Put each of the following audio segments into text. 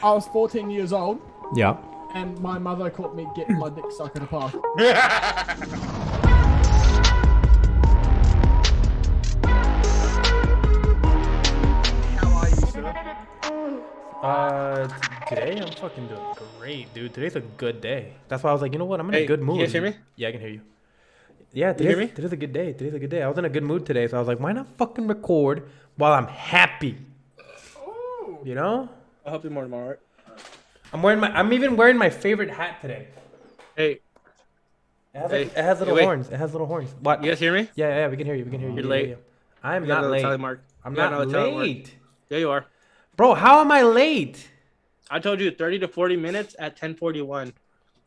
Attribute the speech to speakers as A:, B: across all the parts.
A: I was 14 years old.
B: Yeah.
A: And my mother caught me getting my dick sucked in a park. How are you, sir?
B: Today I'm fucking doing great, dude. Today's a good day. That's why I was like, you know what? I'm in a good mood.
C: Can you guys hear me?
B: Yeah, I can hear you. Yeah,
C: you hear me?
B: Today's a good day. Today's a good day. I was in a good mood today, so I was like, why not fucking record while I'm happy?
A: Ooh.
B: You know?
C: I'll help you more tomorrow, right?
B: I'm even wearing my favorite hat today.
C: Hey.
B: It has little horns. It has little horns. What?
C: You guys hear me?
B: Yeah, we can hear you. We can hear you.
C: You're late.
B: Yeah. I'm
C: You got
B: not
C: another
B: late.
C: tally mark.
B: I'm
C: You got
B: not
C: another tally mark.
B: late.
C: Yeah, you are.
B: Bro, how am I late?
C: I told you 30 to 40 minutes at 10:41,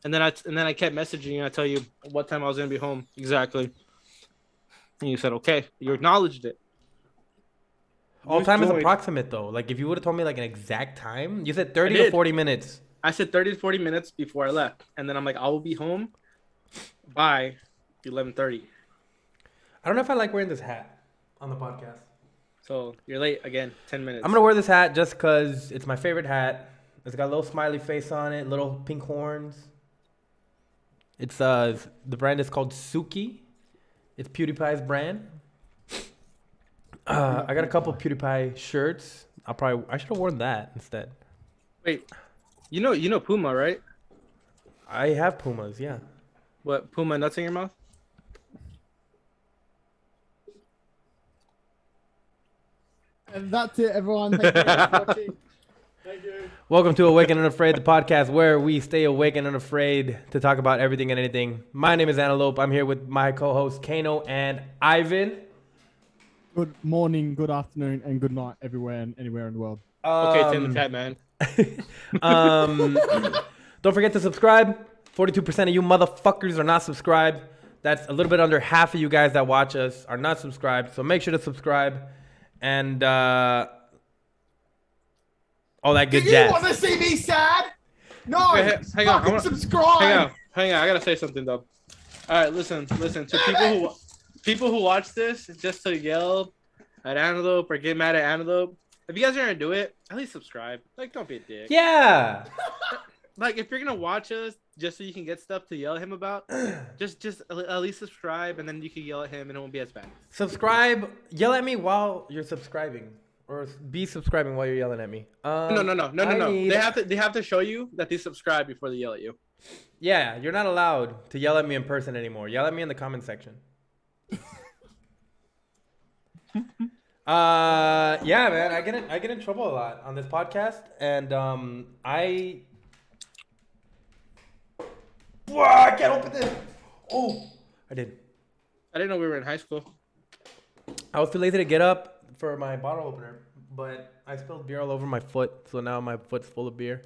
C: and then I kept messaging you. I tell you what time I was gonna be home exactly, and you said okay. You acknowledged it.
B: All
C: You
B: time is
C: joined.
B: approximate though. Like if you would have told me like an exact time, you said 30
C: I
B: to
C: did.
B: 40 minutes.
C: I said 30 to 40 minutes before I left, and then I'm like, I will be home by 11:30.
B: I don't know if I like wearing this hat on the podcast.
C: So you're late again, 10 minutes.
B: I'm gonna wear this hat just cause it's my favorite hat. It's got a little smiley face on it, little pink horns. It's the brand is called Suki. It's PewDiePie's brand. I got a couple PewDiePie shirts. I should have worn that instead.
C: Wait, you know Puma, right?
B: I have Pumas, yeah.
C: What, Puma nuts in your mouth?
A: And that's it, everyone. Thank you for watching. Thank you.
B: Welcome to Awake and Unafraid, the podcast where we stay awake and unafraid to talk about everything and anything. My name is Antelope. I'm here with my co-hosts Cayno and Ivan.
A: Good morning, good afternoon, and good night everywhere and anywhere in the world.
C: Okay, it's in the chat, man.
B: Don't forget to subscribe. 42% of you motherfuckers are not subscribed. That's a little bit under half of you guys that watch us are not subscribed. So make sure to subscribe and all that good
A: Do you
B: jazz.
A: want to see me sad? No.
C: Okay, hang on.
A: Fucking subscribe.
C: Hang on. I gotta say something though. All right, listen. To people who watch this just to yell at Antelope or get mad at Antelope. If you guys are gonna do it, at least subscribe. Like, don't be a dick.
B: Yeah.
C: Like, if you're gonna watch us just so you can get stuff to yell at him about, just at least subscribe, and then you can yell at him, and it won't be as bad.
B: Subscribe. Yell at me while you're subscribing. Or be subscribing while you're yelling at me.
C: No. They have to show you that they subscribe before they yell at you.
B: Yeah, you're not allowed to yell at me in person anymore. Yell at me in the comment section. Yeah, man, I get in trouble a lot on this podcast, and I can't open this. Oh, I did.
C: I didn't know we were in high school.
B: I was too lazy to get up for my bottle opener, but I spilled beer all over my foot, so now my foot's full of beer.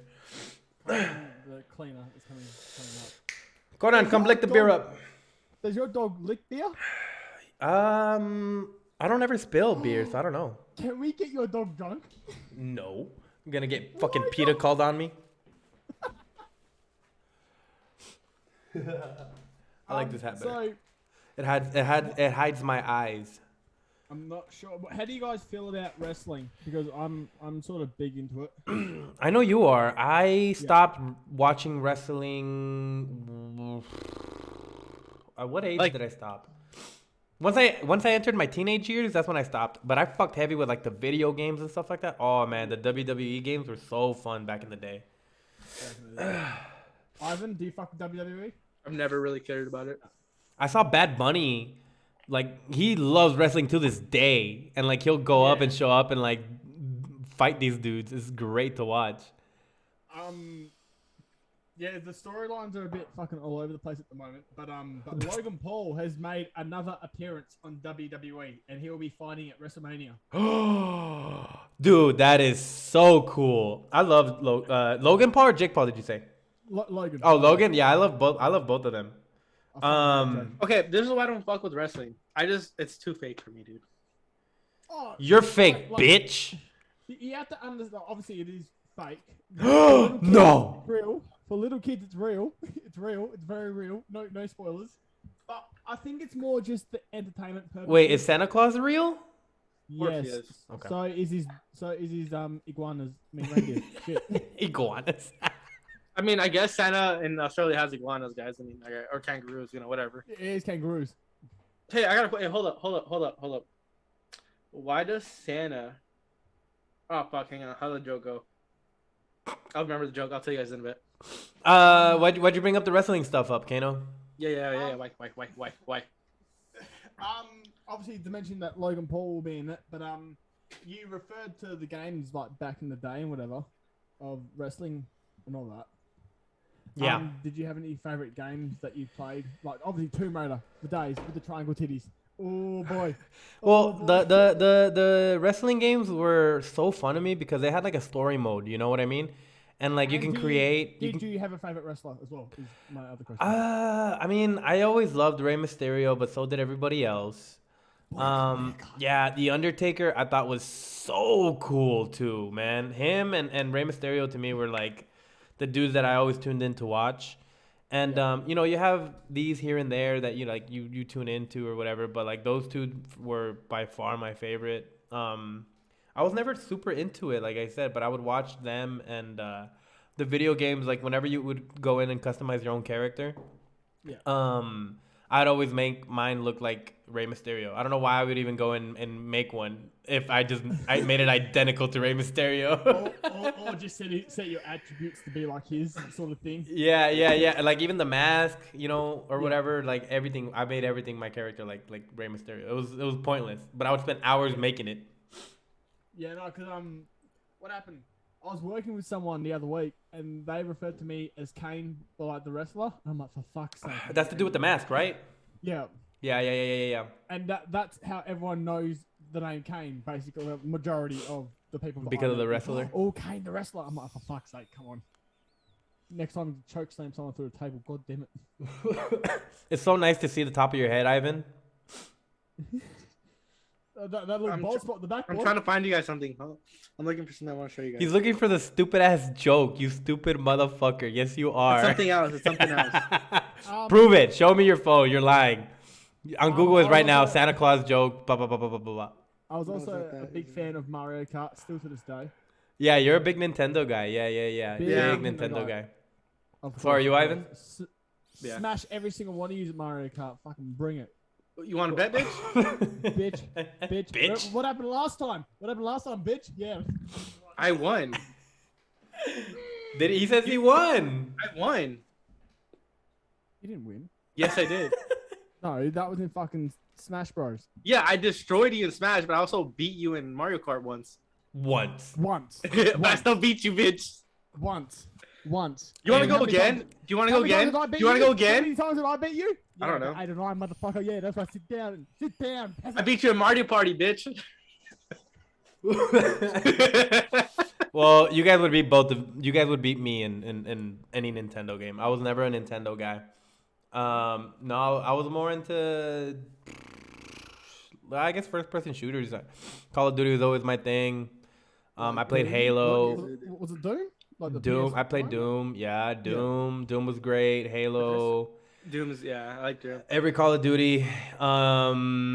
A: The cleaner is coming up.
B: Go on, come lick the beer up.
A: Does your dog lick beer?
B: I don't ever spill beer, so I don't know.
A: Can we get your dog drunk?
B: No. I'm gonna get fucking PETA called on me. I like this hat better.
A: So
B: It hides my eyes.
A: I'm not sure. But how do you guys feel about wrestling? Because I'm sort of big into it.
B: I know you are. I stopped watching wrestling. At what age did I stop? Once I entered my teenage years, that's when I stopped. But I fucked heavy with like the video games and stuff like that. Oh man, the WWE games were so fun back in the day.
A: Ivan, do you fuck with WWE?
C: I've never really cared about it.
B: I saw Bad Bunny, like he loves wrestling to this day, and like he'll go up and show up and like fight these dudes. It's great to watch.
A: Yeah, the storylines are a bit fucking all over the place at the moment. But Logan Paul has made another appearance on WWE, and he will be fighting at WrestleMania.
B: Dude, that is so cool. I love Logan Paul or Jake Paul. Did you say?
A: Logan.
B: Oh, Logan. Yeah, I love both. I love both of them.
C: Okay, this is why I don't fuck with wrestling. It's too fake for me, dude.
A: Oh,
B: You're fake, bitch.
A: You have to understand. Obviously, it is fake.
B: No.
A: It's real. For little kids, it's real. It's real. It's very real. No spoilers. But I think it's more just the entertainment purpose.
B: Wait, is Santa Claus real?
C: Of course he
A: Yes.
C: is.
B: Okay.
A: So is his iguanas. I mean reindeer. Shit.
B: Iguanas.
C: I mean, I guess Santa in Australia has iguanas, guys. I mean, or kangaroos, whatever.
A: It is kangaroos.
C: Hey, I gotta. Hey, hold up. Why does Santa? Oh fuck! Hang on. How did the joke go? I'll remember the joke. I'll tell you guys in a bit.
B: Why'd you bring up the wrestling stuff up, Cayno?
C: Yeah. Why?
A: Obviously to mention that Logan Paul will be in it, but you referred to the games like back in the day and whatever of wrestling and all that.
B: Yeah.
A: Did you have any favorite games that you played? Like obviously Tomb Raider, the days with the triangle titties. Oh boy.
B: Well, the wrestling games were so fun to me because they had like a story mode. You know what I mean? And like you can create.
A: Did you have a favorite wrestler as well? Is my other question.
B: I mean, I always loved Rey Mysterio, but so did everybody else. Yeah, The Undertaker I thought was so cool too, man. Him and Rey Mysterio to me were like the dudes that I always tuned in to watch. And you know, you have these here and there that you tune into or whatever, but like those two were by far my favorite. I was never super into it, like I said, but I would watch them and the video games. Like whenever you would go in and customize your own character, I'd always make mine look like Rey Mysterio. I don't know why I would even go in and make one if I made it identical to Rey Mysterio.
A: or just set your attributes to be like his sort of thing.
B: Yeah. Like even the mask, or whatever. Like everything, I made everything my character like Rey Mysterio. It was pointless, but I would spend hours making it.
A: Yeah, no, because what happened? I was working with someone the other week, and they referred to me as Kane, like the wrestler. I'm like, for fuck's sake.
B: That's to do with the mask, right?
A: Yeah.
B: Yeah.
A: And that's how everyone knows the name Kane, basically, the majority of the people.
B: Because of the wrestler?
A: Oh, Kane the wrestler. I'm like, for fuck's sake, come on. Next time, choke slam someone through the table. God damn it.
B: It's so nice to see the top of your head, Ivan.
A: That little bald spot in the back.
C: I'm trying to find you guys something. I'm looking for something I want to show you guys.
B: He's looking for the stupid ass joke, you stupid motherfucker. Yes, you are.
C: It's something else.
B: Prove it. Show me your phone. You're lying. On Google is right now. Santa Claus joke. Blah blah blah blah blah blah.
A: I was also a big fan of Mario Kart, still to this day.
B: Yeah, you're a big Nintendo guy. Yeah. Big Nintendo guy. So are you, Ivan?
A: Smash every single one of you at Mario Kart. Fucking bring it.
C: You want to bet, bitch?
A: bitch. What happened last time? Bitch? Yeah.
C: I won.
B: He says he won.
C: I won.
A: You didn't win.
C: Yes, I did.
A: No, that was in fucking Smash Bros.
C: Yeah, I destroyed you in Smash, but I also beat you in Mario Kart once.
B: Once.
C: But I still beat you, bitch.
A: Once.
C: You want to go again? Do you want to go again? Do you want to go again?
A: How many times did I beat you?
C: I don't know.
A: 8 or 9, motherfucker. Yeah, that's why. Sit down.
C: I beat you in Mario Party, bitch.
B: Well, you guys would beat me in any Nintendo game. I was never a Nintendo guy. No, I was more into, I guess, first-person shooters. Call of Duty was always my thing. I played Halo.
A: Was it Doom? Like
B: Doom.
A: PS1?
B: I played Doom. Yeah, Doom. Yeah. Doom was great. Halo.
C: I like Doom.
B: Every Call of Duty. My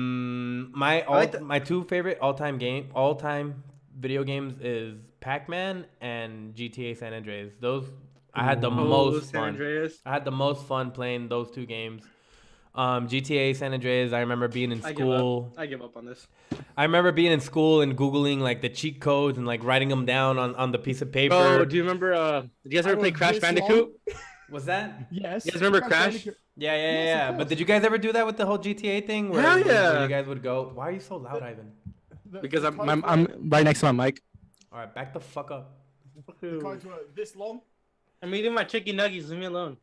B: two favorite all-time video games is Pac-Man and GTA San Andreas. Those I had the most fun. I had the most fun playing those two games. GTA San Andreas, I remember being in school.
C: I give up on this.
B: I remember being in school and Googling like the cheat codes and like writing them down on the piece of paper.
C: Oh, do you remember? Did you guys ever play Crash Bandicoot?
B: Was that?
A: Yes.
C: You guys remember Crash?
B: Yeah. Yes, but did you guys ever do that with the whole GTA thing? Where you guys would go. Why are you so loud, Ivan?
C: Because I'm right next to my mic.
B: All right, back the fuck up.
A: The codes were this long.
C: I'm eating my chicken nuggets. Leave me alone.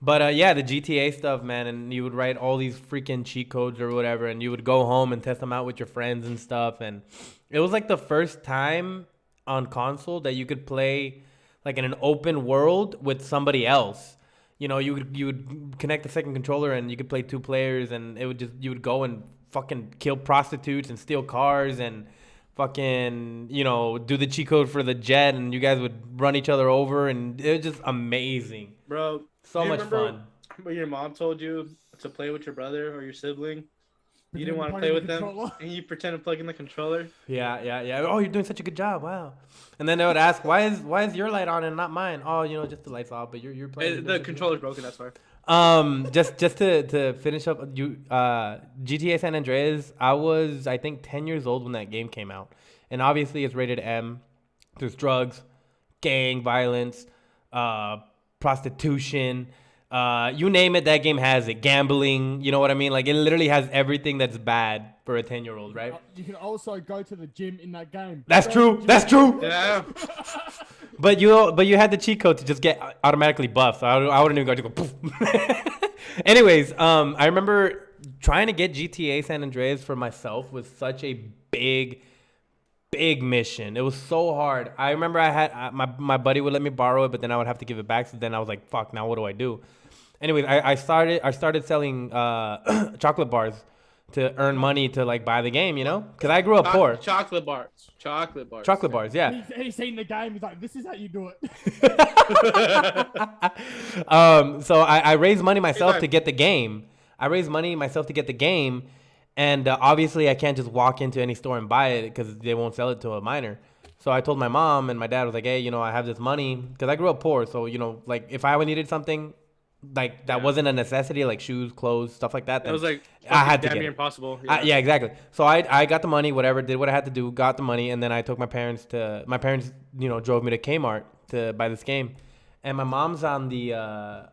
B: But yeah, the GTA stuff, man, and you would write all these freaking cheat codes or whatever, and you would go home and test them out with your friends and stuff, and it was like the first time on console that you could play like in an open world with somebody else. You know, you would connect the second controller and you could play two players, and you would go and fucking kill prostitutes and steal cars and fucking, do the cheat code for the jet, and you guys would run each other over, and it was just amazing.
C: Bro,
B: so much fun.
C: When your mom told you to play with your brother or your sibling, You didn't want to play with them, and you pretend to plug in the controller.
B: Yeah. Oh, you're doing such a good job. Wow. And then they would ask, why is your light on and not mine? Oh, just the light's off, but you're playing.
C: The controller's broken. That's why.
B: Just to finish up, GTA San Andreas. I think 10 years old when that game came out, and obviously it's rated M. There's drugs, gang violence, prostitution. You name it, that game has it. Gambling, you know what I mean? Like, it literally has everything that's bad for a 10-year-old, right?
A: You can also go to the gym in that game.
B: That's true. That's true.
C: Yeah.
B: But you had the cheat code to just get automatically buffed. So I wouldn't even go to go poof. Anyways, I remember trying to get GTA San Andreas for myself was such a big mission. It was so hard. I remember I had my buddy would let me borrow it, but then I would have to give it back. So then I was like, fuck, now what do I do? Anyways, I started selling chocolate bars to earn money to like buy the game, because I grew up poor.
C: Chocolate bars,
B: yeah.
A: He's seen the game. He's like, this is how you do it.
B: So I raised money myself to get the game. And obviously, I can't just walk into any store and buy it because they won't sell it to a minor. So I told my mom, and my dad was like, hey, I have this money. Because I grew up poor. So, like, if I needed something, like, that wasn't a necessity, like shoes, clothes, stuff like that.
C: It was like,
B: I had to
C: damn
B: get
C: near
B: it.
C: impossible.
B: Yeah, exactly. So I got the money, whatever, did what I had to do, got the money. And then I took my parents, drove me to Kmart to buy this game. And my mom's on the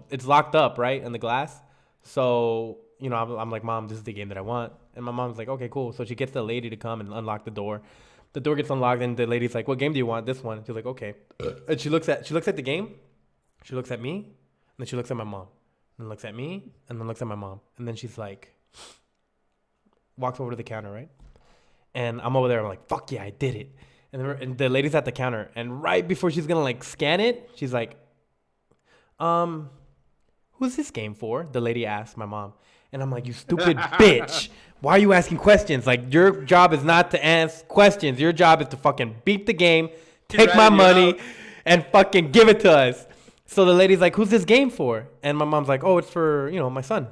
B: it's locked up, right, in the glass. So... I'm like, Mom, this is the game that I want. And my mom's like, okay, cool. So she gets the lady to come and unlock the door. The door gets unlocked, and the lady's like, what game do you want? This one. She's like, okay. And she looks at the game. She looks at me, and then she looks at my mom. And then looks at me, and then looks at my mom. And then she's like, walks over to the counter, right? And I'm over there. I'm like, fuck yeah, I did it. And the lady's at the counter. And right before she's going to, like, scan it, she's like, who's this game for? The lady asked my mom. And I'm like, you stupid bitch. Why are you asking questions? Like, your job is not to ask questions. Your job is to fucking beat the game, take my money, and fucking give it to us. So the lady's like, who's this game for? And my mom's like, oh, it's for, my son.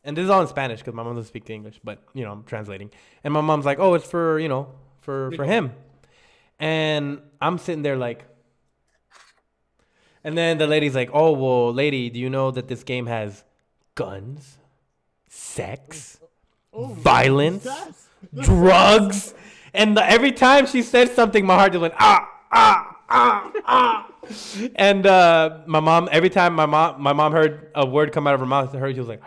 B: And this is all in Spanish because my mom doesn't speak the English, but, I'm translating. And my mom's like, oh, it's for, for him. And I'm sitting there like, and then the lady's like, oh, well, lady, do you know that this game has guns? Sex, violence, drugs, and every time she said something, my heart just went And my mom, every time my mom heard a word come out of her mouth, she was like,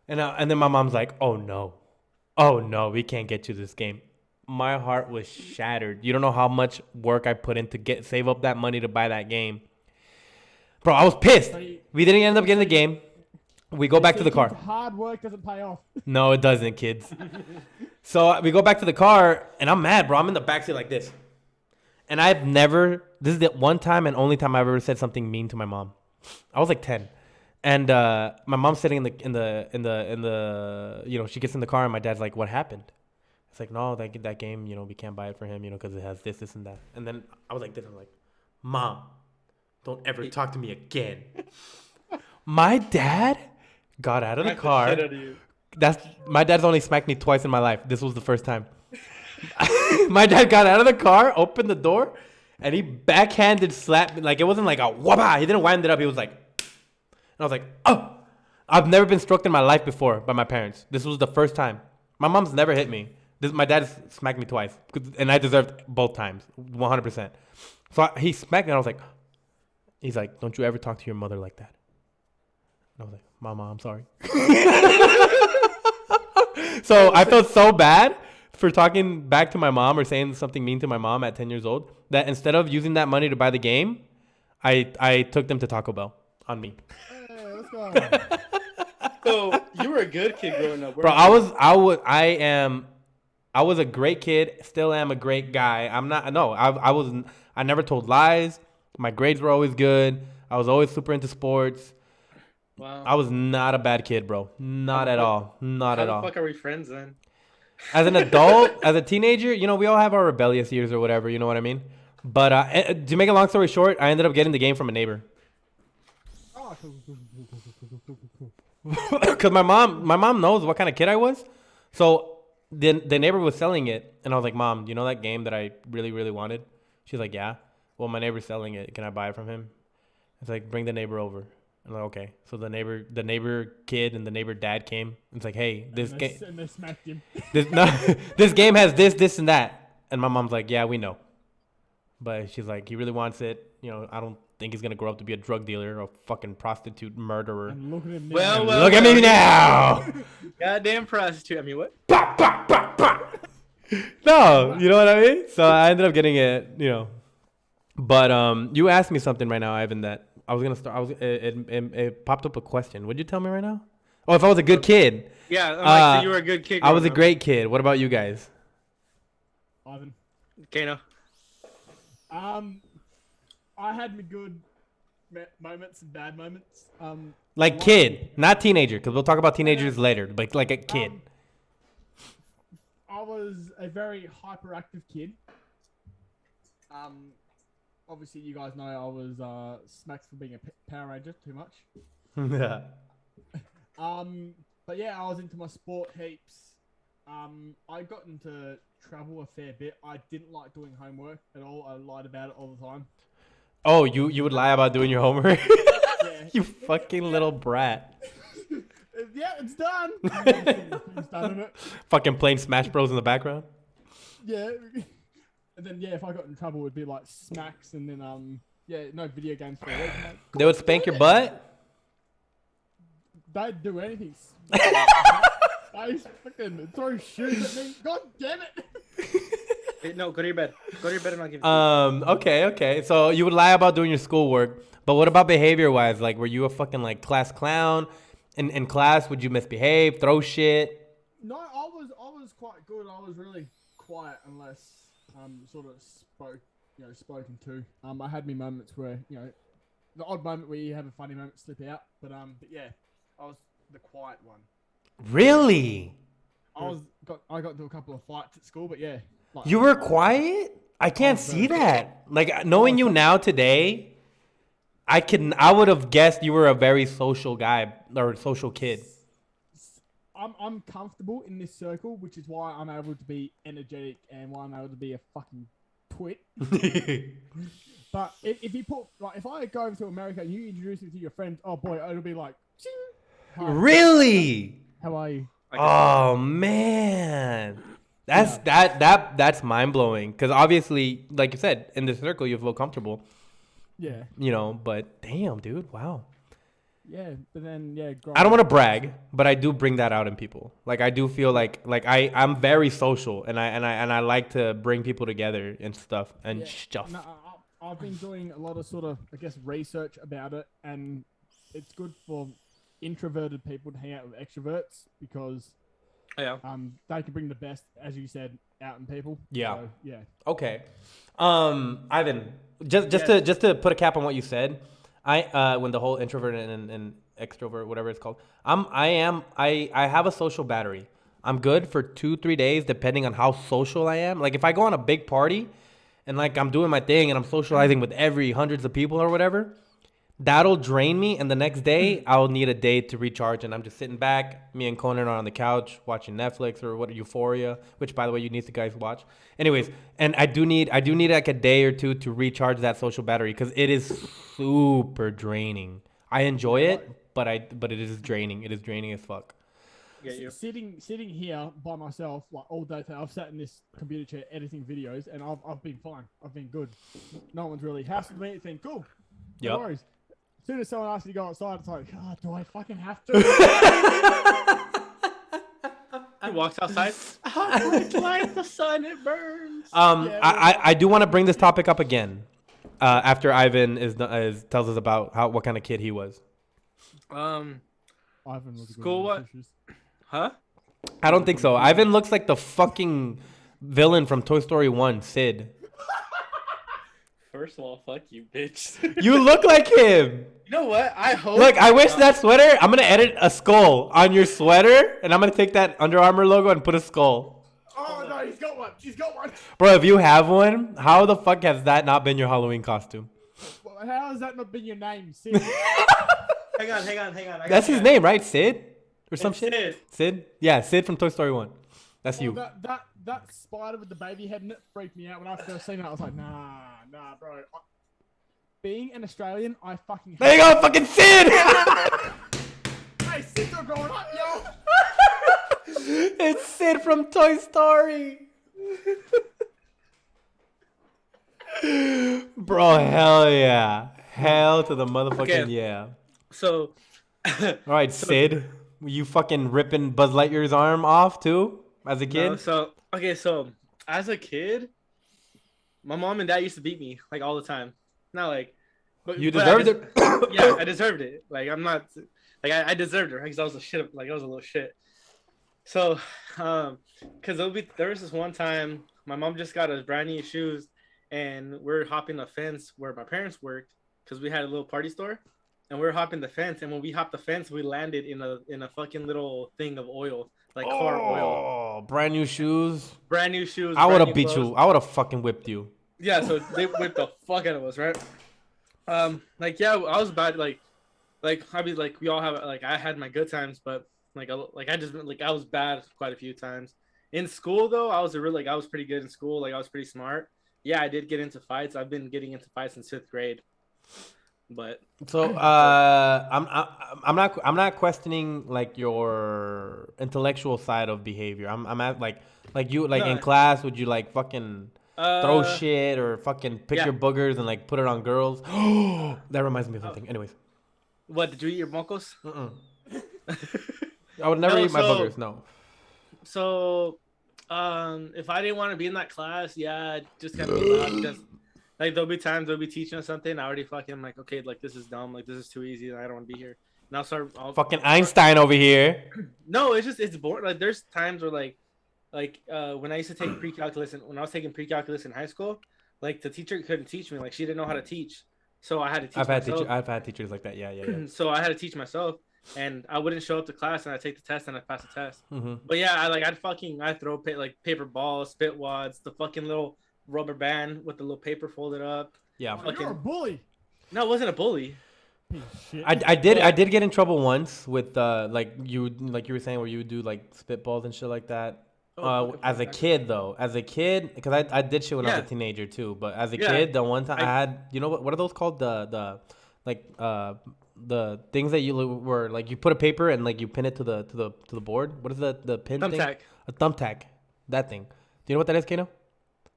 B: and then my mom's like, oh no, we can't get you this game. My heart was shattered. You don't know how much work I put in to save up that money to buy that game, bro. I was pissed. We didn't end up getting the game. We go back to the car.
A: Hard work doesn't pay off.
B: No, it doesn't, kids. So we go back to the car, and I'm mad, bro. I'm in the backseat like this. And this is the one time and only time I've ever said something mean to my mom. I was like 10. And my mom's sitting in the she gets in the car, and my dad's like, what happened? It's like, no, that game, we can't buy it for him, because it has this, and that. And then I was like this. I'm like, Mom, don't ever talk to me again. My dad got out of the car. My dad's only smacked me twice in my life. This was the first time. My dad got out of the car, opened the door, and he backhanded slapped me. Like, it wasn't like a whaba. He didn't wind it up. He was like, and I was like, oh. I've never been stroked in my life before by my parents. This was the first time. My mom's never hit me. My dad smacked me twice, and I deserved both times, 100%. So he smacked me, and I was like, he's like, don't you ever talk to your mother like that. I was like, Mama, I'm sorry. So I felt so bad for talking back to my mom or saying something mean to my mom at 10 years old that instead of using that money to buy the game, I took them to Taco Bell on me.
A: Hey, let's go.
C: So you were a good kid growing up.
B: Bro, I was a great kid. Still am a great guy. I never told lies. My grades were always good. I was always super into sports.
C: Wow.
B: I was not a bad kid, bro. Not at all. Not at all.
C: How the fuck are we friends then?
B: As an adult, as a teenager, we all have our rebellious years or whatever. You know what I mean? But to make a long story short, I ended up getting the game from a neighbor.
A: Oh, cool.
B: Because my mom knows what kind of kid I was. So the neighbor was selling it, and I was like, Mom, you know that game that I really, really wanted? She's like, yeah. Well, my neighbor's selling it. Can I buy it from him? It's like, bring the neighbor over. I'm like, okay. So the neighbor kid and the neighbor dad came. It's like, hey, this game.
A: And they smacked him.
B: This game has this, and that. And my mom's like, yeah, we know. But she's like, he really wants it. You know, I don't think he's gonna grow up to be a drug dealer or a fucking prostitute murderer.
A: And look at him now.
C: Well,
B: Look at me now.
C: Goddamn prostitute. I mean, what?
B: Bah, bah, bah, bah. No, you know what I mean? So I ended up getting it, you know. But you asked me something right now, Ivan, that I was gonna start. It popped up a question. What'd you tell me right now? Oh, if I was a good kid.
C: Yeah, I'm like, so you were a good kid.
B: I was a great kid. What about you guys?
A: Ivan.
C: Cayno.
A: I had me good moments and bad moments.
B: Like kid, not teenager, because we'll talk about teenagers later. But like a kid.
A: I was a very hyperactive kid. Obviously you guys know I was smacked for being a Power Ranger too much.
B: Yeah.
A: But yeah, I was into my sport heaps. I got into trouble a fair bit. I didn't like doing homework at all. I lied about it all the time.
B: Oh, you would lie about doing your homework?
A: Yeah.
B: You fucking little brat.
A: Yeah, it's done. It's done in it.
B: Fucking playing Smash Bros in the background.
A: Yeah. And then yeah, if I got in trouble, it'd be like smacks, and then yeah, no video games for a week. Like,
B: They would spank your butt?
A: They'd do anything. They fucking throw shoes at me. God damn it.
C: Hey, no, go to your bed. Go to your bed and I'll give you.
B: Okay. So you would lie about doing your schoolwork, but what about behavior-wise? Like, were you a fucking like class clown? In class, would you misbehave, throw shit?
A: No, I was quite good. I was really quiet unless sort of spoken to. I had me moments where, you know, the odd moment where you have a funny moment slip out, but yeah, I was the quiet one.
B: Really?
A: I got into a couple of fights at school, but yeah. Like,
B: You were quiet? I can't see that. Like, knowing you now today, I would have guessed you were a very social guy or social kid.
A: I'm comfortable in this circle, which is why I'm able to be energetic and why I'm able to be a fucking twit. But if you put, like, if I go over to America and you introduce me to your friends, oh boy, it'll be like, ching. Hi,
B: Really?
A: how are you?
B: Oh man. That's mind blowing. Because obviously, like you said, in the circle you feel comfortable.
A: Yeah.
B: You know, but damn, dude, wow.
A: Yeah, but then yeah.
B: I don't want to brag, but I do bring that out in people. Like I do feel like I'm very social, and I like to bring people together and stuff and stuff.
A: No, I've been doing a lot of sort of, I guess, research about it, and it's good for introverted people to hang out with extroverts because they can bring the best, as you said, out in people.
B: Yeah.
A: So, yeah.
B: Okay. Ivan, just to put a cap on what you said, when the whole introvert and extrovert, whatever it's called, I have a social battery. I'm good for 2-3 days depending on how social I am. Like if I go on a big party and like I'm doing my thing and I'm socializing with hundreds of people or whatever, that'll drain me, and the next day I'll need a day to recharge, and I'm just sitting back. Me and Conan are on the couch watching Netflix or Euphoria, which by the way you need to guys watch. Anyways, and I do need like a day or two to recharge that social battery because it is super draining. I enjoy it, but it is draining. It is draining as fuck.
A: Sitting here by myself like all day today, I've sat in this computer chair editing videos, and I've been fine. I've been good. No one's really hassled me. It's been cool. No worries. As soon as someone asks you to go outside, it's like, oh, do I fucking have to?
C: He walks outside. Oh, it's like the sun, it burns.
B: I do want to bring this topic up again after Ivan tells us about what kind of kid he was.
A: Ivan was
C: school what? Huh?
B: I don't think so. Ivan looks like the fucking villain from Toy Story 1, Sid.
C: First of all, fuck you, bitch.
B: You look like him.
C: You know what? I hope.
B: Look, I wish that sweater. I'm gonna edit a skull on your sweater, and I'm gonna take that Under Armour logo and put a skull.
A: Oh no, he's got one. She's got one.
B: Bro, if you have one, how the fuck has that not been your Halloween costume?
A: Well, how has that not been your name, Sid?
C: Hang on.
B: That's his name, right? Sid? Or some
C: It's
B: shit?
C: Sid.
B: Sid? Yeah, Sid from Toy Story 1. That's you.
A: That spider with the baby head in it freaked me out when I first seen it. I was like, nah, bro. Being an Australian, I fucking hate
B: There you go, fucking Sid!
A: Hey, Sid's not growing up, yo!
B: It's Sid from Toy Story. Bro, hell yeah. Hell to the motherfucking
C: Okay.
B: yeah.
C: So,
B: Alright, Sid. Were you fucking ripping Buzz Lightyear's arm off too? As a kid?
C: no, so as a kid, my mom and dad used to beat me like all the time. Not like,
B: You
C: but I
B: deserved it.
C: Yeah, I deserved it. Like I'm not, like I deserved it because I was a shit. Like I was a little shit. So, because there was this one time my mom just got us brand new shoes, and we're hopping a fence where my parents worked because we had a little party store, and we were hopping the fence. And when we hopped the fence, we landed in a fucking little thing of oil, like car oil.
B: Oh, brand new shoes.
C: Brand new shoes.
B: I would
C: brand
B: have
C: new
B: beat
C: clothes.
B: you. I would have fucking whipped you.
C: Yeah, so they whipped the fuck out of us, right? Like yeah, I was bad. Like I mean, like we all have like I had my good times, but I was bad quite a few times. In school though, I was I was pretty good in school. Like I was pretty smart. Yeah, I did get into fights. I've been getting into fights since 5th grade. But
B: So I'm not questioning like your intellectual side of behavior. I'm at like you like
C: No.
B: in class would you like fucking throw
C: uh,
B: shit or fucking pick
C: yeah.
B: your boogers and like put it on girls? That reminds me of something. Anyways,
C: what did you eat your mocos?
B: I would never
C: No,
B: eat my
C: so-
B: boogers. No.
C: So, if I didn't want to be in that class, yeah, just kind of be loud because, like, there'll be times they'll be teaching us something. I already fucking like, okay, like this is dumb, like this is too easy, and I don't want to be here. And I'll
B: Fucking Einstein over here.
C: No, it's boring. Like, there's times where when I used to take pre-calculus, when I was taking pre-calculus in high school, like the teacher couldn't teach me, like she didn't know how to teach, so I had to teach myself.
B: I've had teachers like that. Yeah.
C: So I had to teach myself. And I wouldn't show up to class, and I take the test, and I pass the test.
B: Mm-hmm.
C: But yeah, I'd throw paper balls, spit wads, the fucking little rubber band with the little paper folded up.
B: Yeah.
A: Oh, you're a bully.
C: No, it wasn't a bully.
A: Piece of shit.
B: I did get in trouble once with like you were saying where you would do like spitballs and shit like that. As a kid because I did shit when I was a teenager too. But as a kid, the one time I had, you know what are those called, the things that you were like you put a paper and like you pin it to the board. What is the pin thing?
C: Thumbtack.
B: A thumbtack. That thing. Do you know what that is, Kayno?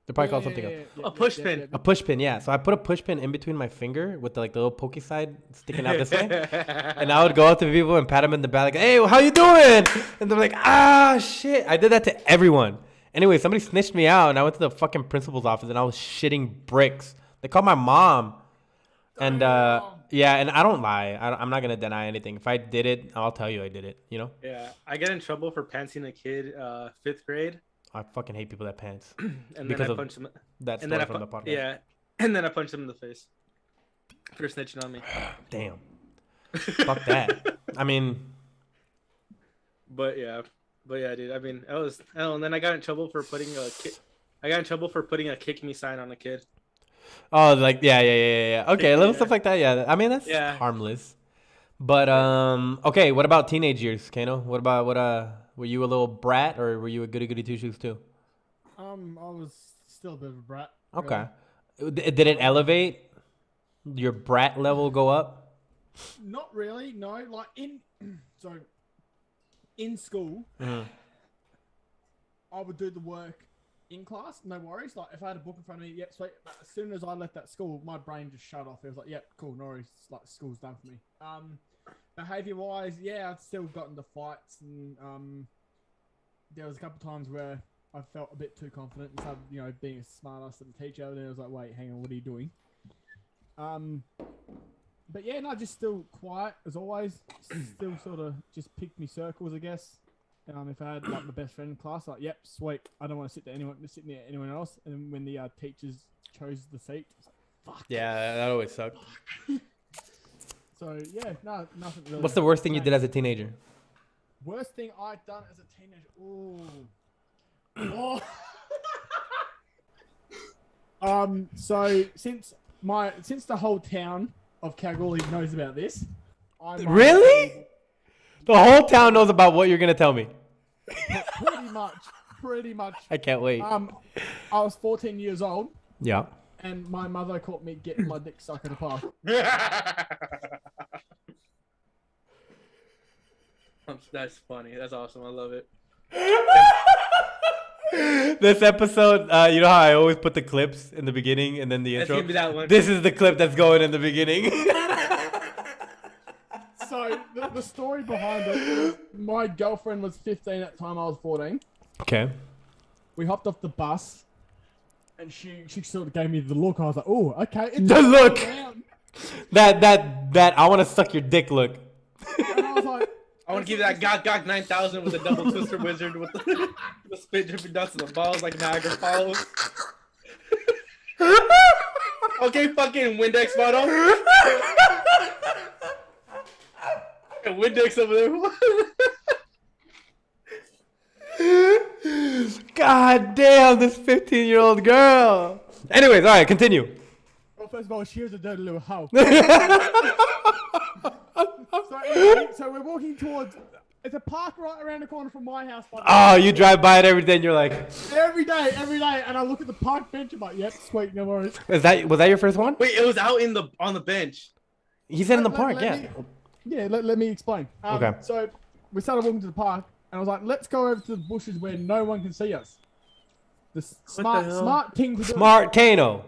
B: They're probably called something else.
C: A push pin.
B: A push pin, yeah. So I put a push pin in between my finger with the little pokey side sticking out this way, and I would go up to people and pat them in the back like, "Hey, how you doing?" And they're like, "Ah, shit!" I did that to everyone. Anyway, somebody snitched me out, and I went to the fucking principal's office, and I was shitting bricks. They called my mom, and yeah, and I don't lie. I'm not gonna deny anything. If I did it, I'll tell you I did it. You know?
C: Yeah, I get in trouble for pantsing a kid, 5th grade.
B: I fucking hate people that pants.
C: And
B: Because
C: then I
B: of
C: punched him.
B: that
C: And then
B: story from the podcast.
C: Yeah, and then I punched him in the face for snitching on me.
B: Damn. Fuck that. I mean,
C: But yeah, dude. I mean, and then I got in trouble for putting a kick me sign on a kid.
B: oh, like yeah. Okay, little stuff like that. Yeah, I mean that's
C: Yeah.
B: harmless. But okay. What about teenage years, Kano? What about were you a little brat or were you a goody two shoes too?
A: I was still a bit of a brat.
B: Okay. Did it elevate? Your brat level go up?
A: Not really. No, like in school,
B: Mhm.
A: I would do the work in class, no worries. Like if I had a book in front of me, yep, sweet. But as soon as I left that school, my brain just shut off. It was like, yep, cool, no worries. Like school's done for me. Behavior wise, yeah, I've still gotten into fights, and there was a couple times where I felt a bit too confident and started, being a smart ass to the teacher. And then I was like, wait, hang on, what are you doing? But yeah, no, just still quiet as always. Still sort of just picked me circles, I guess. If I had like my best friend in class, like, yep, sweet. I don't want to sit near anyone else. And when the teachers chose the seat, I was like, fuck.
B: Yeah, that always sucked.
A: So yeah, no, nothing really.
B: What's the worst thing you did as a teenager?
A: Worst thing I've done as a teenager? So since the whole town of Kalgoorlie knows about this,
B: Really? The whole town knows about what you're gonna tell me.
A: Pretty much.
B: I can't wait.
A: I was 14 years old.
B: Yeah.
A: And my mother caught me getting my dick sucked in a park.
C: That's funny. That's awesome. I love it.
B: This episode, you know how I always put the clips in the beginning and then the intro?
C: Let's give me that one.
B: This is the clip that's going in the beginning.
A: So, the story behind it is my girlfriend was 15 at the time I was 14.
B: Okay.
A: We hopped off the bus and she sort of gave me the look. I was like, oh, okay.
B: The look! That I want to suck your dick look.
A: And I was like,
C: I want to give you that Gok 9000 with a double twister wizard with the spit dripping down to the balls like Niagara Falls. Okay, fucking Windex bottle. Windex over
B: there. God damn, this 15-year-old girl. Anyways, all right, continue.
A: Well, first of all, she was a dirty little hoe. So we're walking towards. It's a park right around the corner from my house.
B: Oh, you drive by it every day and you're like.
A: Every day, and I look at the park bench. I'm like, yep, sweet, no worries.
B: Was that your first one?
C: Wait, it was out on the bench.
B: He said in the park, yeah.
A: Let me explain.
B: Okay.
A: So we started walking to the park, and I was like, let's go over to the bushes where no one can see us. The smart thing to do.
B: Smart Cayno.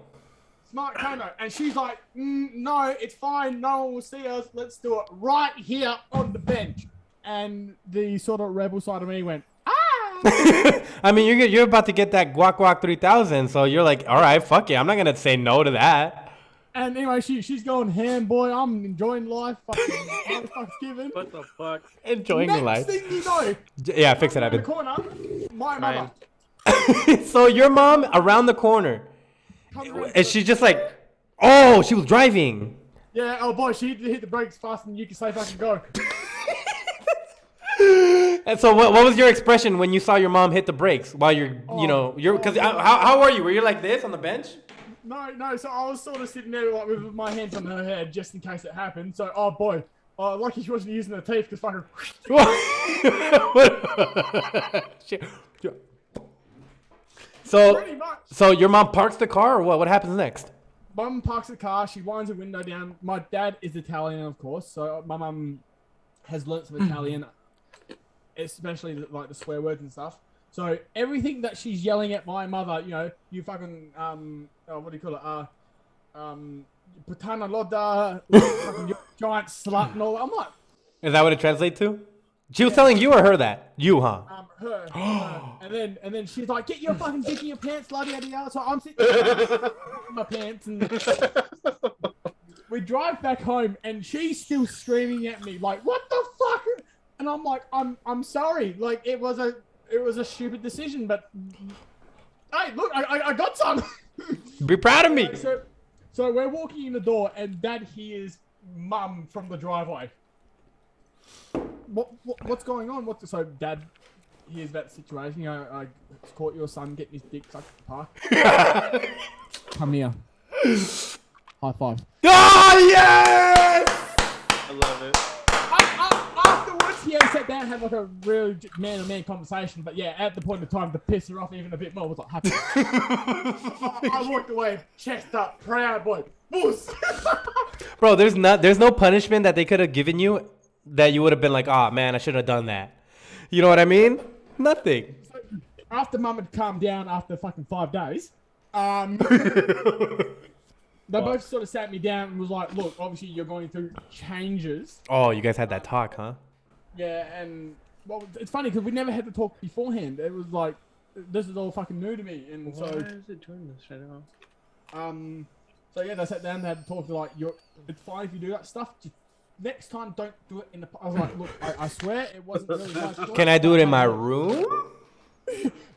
A: Smart Cayno. And she's like, no, it's fine. No one will see us. Let's do it right here on the bench. And the sort of rebel side of me went, ah!
B: I mean, you're about to get that guac 3000, so you're like, all right, fuck it. I'm not going to say no to that.
A: And anyway, she's going ham, boy. I'm enjoying life. Fucking Thanksgiving.
C: What the fuck?
B: Enjoying the life.
A: Next thing you know,
B: yeah, fix it, Evan.
A: the corner, my mother.
B: So your mom around the corner, and she's just like, oh, she was driving.
A: Yeah, oh boy, she hit the brakes faster than you can say fucking go.
B: And so what was your expression when you saw your mom hit the brakes while because how are you? Were you like this on the bench?
A: No, so I was sort of sitting there like with my hands on her head just in case it happened. So, oh boy, lucky she wasn't using her teeth because fucking.
B: So your mom parks the car or what? What happens next?
A: Mum parks the car. She winds the window down. My dad is Italian, of course, so my mum has learnt some Italian, especially like the swear words and stuff. So everything that she's yelling at my mother, you fucking what do you call it? Putana loda, fucking you giant slut and all that. I'm like,
B: is that what it translates to? She was telling you or her that? You, huh?
A: Her. And then she's like, get your fucking dick in your pants, la di da. So I'm sitting there in my pants and we drive back home and she's still screaming at me like, what the fuck? And I'm like, I'm sorry. Like it was a stupid decision, but hey, look, I got some.
B: Be proud of me.
A: So we're walking in the door and Dad hears Mum from the driveway. What's going on? So Dad hears about the situation. I caught your son getting his dick sucked at the park. Come here. High five.
B: Oh yes!
C: I love it.
A: Afterwards, he sat down and had like a real man-to-man conversation. But yeah, at the point of time to piss her off even a bit more, I was like, happy. I walked away, chest up, proud boy. Boos.
B: Bro, there's no punishment that they could have given you that you would have been like, oh man, I shouldn't have done that. You know what I mean? Nothing.
A: So, after Mum had calmed down after fucking 5 days, they both sort of sat me down and was like, look, obviously you're going through changes.
B: Oh, you guys had that talk, huh?
A: Yeah, and well, it's funny because we never had to talk beforehand. It was like, this is all fucking new to me. And
C: why is it doing this right now?
A: So yeah, they sat down and had to talk to like, it's fine if you do that stuff. Just next time, don't do it in the. I was like, look, I swear it wasn't really nice.
B: Can I do it in my room?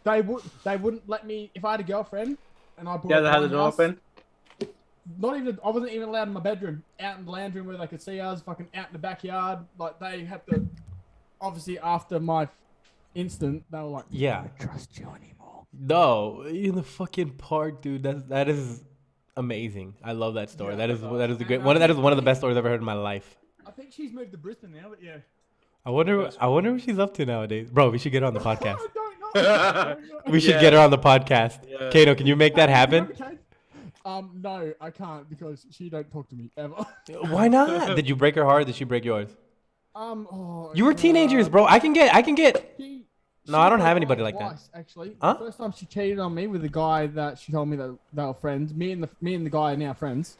A: They wouldn't let me if I had a girlfriend and I brought.
C: Yeah, they had the door open.
A: Not even. I wasn't even allowed in my bedroom. Out in the lounge room where they could see us. Fucking out in the backyard. Like they had to. Obviously, after my incident, they were like,
B: "Yeah,
A: I don't trust you anymore."
B: No, in the fucking park, dude. That is amazing. I love that story.
A: Yeah,
B: that is the great one. That is one of the best stories I've ever heard in my life.
A: I think she's moved to Brisbane now, but yeah.
B: I wonder what she's up to nowadays. Bro, we should get her on the podcast.
A: I don't know.
B: We should get her on the podcast.
C: Yeah.
B: Cayno, can you make that happen?
A: No, I can't because she don't talk to me ever.
B: Why not? Did you break her heart? Did she break yours?
A: Oh,
B: You were teenagers, bro. I can get. No, I don't have anybody like that.
A: Twice, actually.
B: Huh?
A: The first time she cheated on me with the guy that she told me that they were friends. Me and the guy are now friends.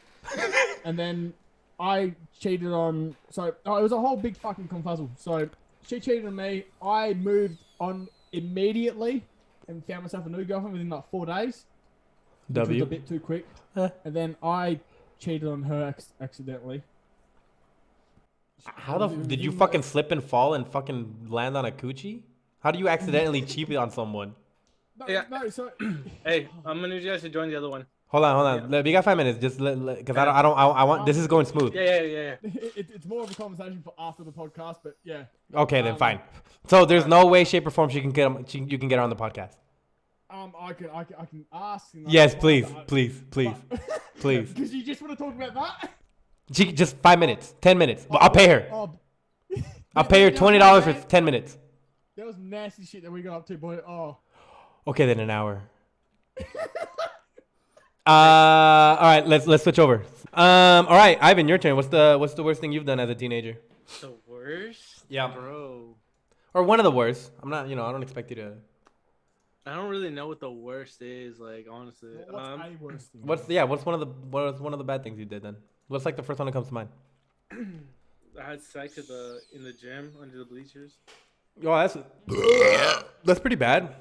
A: And then I cheated on. So it was a whole big fucking confuzzle. So she cheated on me. I moved on immediately and found myself a new girlfriend within like 4 days. Which was a bit too quick. And then I cheated on her accidentally.
B: Did you fucking slip and fall and fucking land on a coochie? How do you accidentally cheat on someone?
A: No, so
C: Hey, I'm gonna need you guys to join the other one.
B: Hold on. We got 5 minutes. Just because I want. This is going smooth.
C: Yeah.
A: it's more of a conversation for after the podcast, but yeah.
B: Okay, then fine. So there's no way, shape, or form you can get her on the podcast.
A: I can ask.
B: Yes, please.
A: Because you just want to talk about that.
B: Just 5 minutes, 10 minutes. I'll pay her. I'll pay her $20 for 10 minutes.
A: That was nasty shit that we got up to, boy. Oh.
B: Okay, then an hour. All right, let's switch over. All right, Ivan, your turn. What's the worst thing you've done as a teenager?
C: The worst?
B: Yeah,
C: bro.
B: Or one of the worst. I'm not. I don't expect you to.
C: I don't really know what the worst is. Like honestly,
A: What's a worst thing?
B: What's one of the bad things you did then? What's like the first one that comes to mind?
C: I had sex in the gym under the bleachers.
B: Oh, that's pretty bad.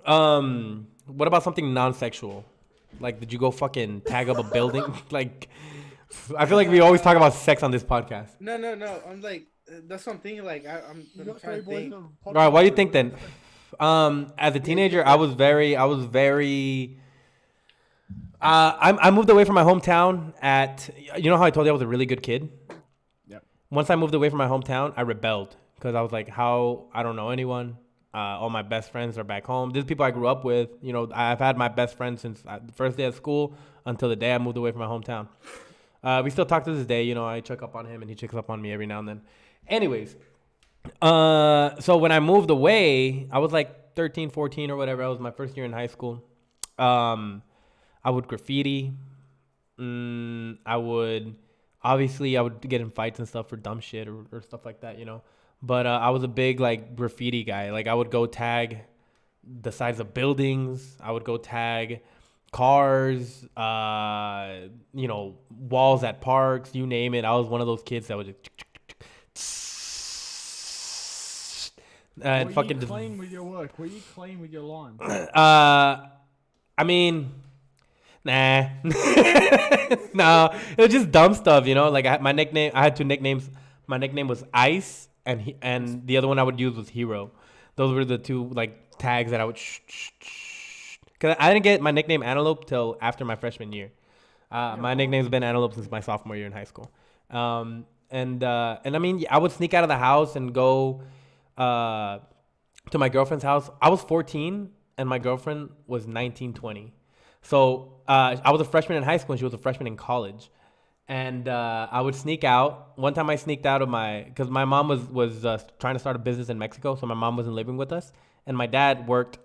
B: What about something non-sexual? Like, did you go fucking tag up a building? Like, I feel like we always talk about sex on this podcast.
C: No. I'm like, that's what I'm thinking. Like, I'm trying to think.
B: All right, what do you think then? As a teenager, I moved away from my hometown you know how I told you I was a really good kid?
A: Yep.
B: Once I moved away from my hometown, I rebelled because I was like, I don't know anyone. All my best friends are back home. These are people I grew up with. I've had my best friends since the first day of school until the day I moved away from my hometown. We still talk to this day. I check up on him and he checks up on me every now and then. Anyways, so when I moved away, I was like 13, 14 or whatever. I was my first year in high school. I would graffiti. I would get in fights and stuff for dumb shit or stuff like that, But I was a big like graffiti guy. Like I would go tag the sides of buildings. I would go tag cars, walls at parks, you name it. I was one of those kids that would just and
A: Were you clean with your work? Were you clean with your lines?
B: I mean, nah. No, it was just dumb stuff, Like I had two nicknames. My nickname was Ice. And the other one I would use was Hero. Those were the two like tags that I would because I didn't get my nickname Antelope till after my freshman year. My nickname's been Antelope since my sophomore year in high school. And I mean I would sneak out of the house and go to my girlfriend's house. I was 14 and my girlfriend was 19, 20. So I was a freshman in high school and she was a freshman in college. And I would sneak out. One time I sneaked out of because my mom was trying to start a business in Mexico, so my mom wasn't living with us. And my dad worked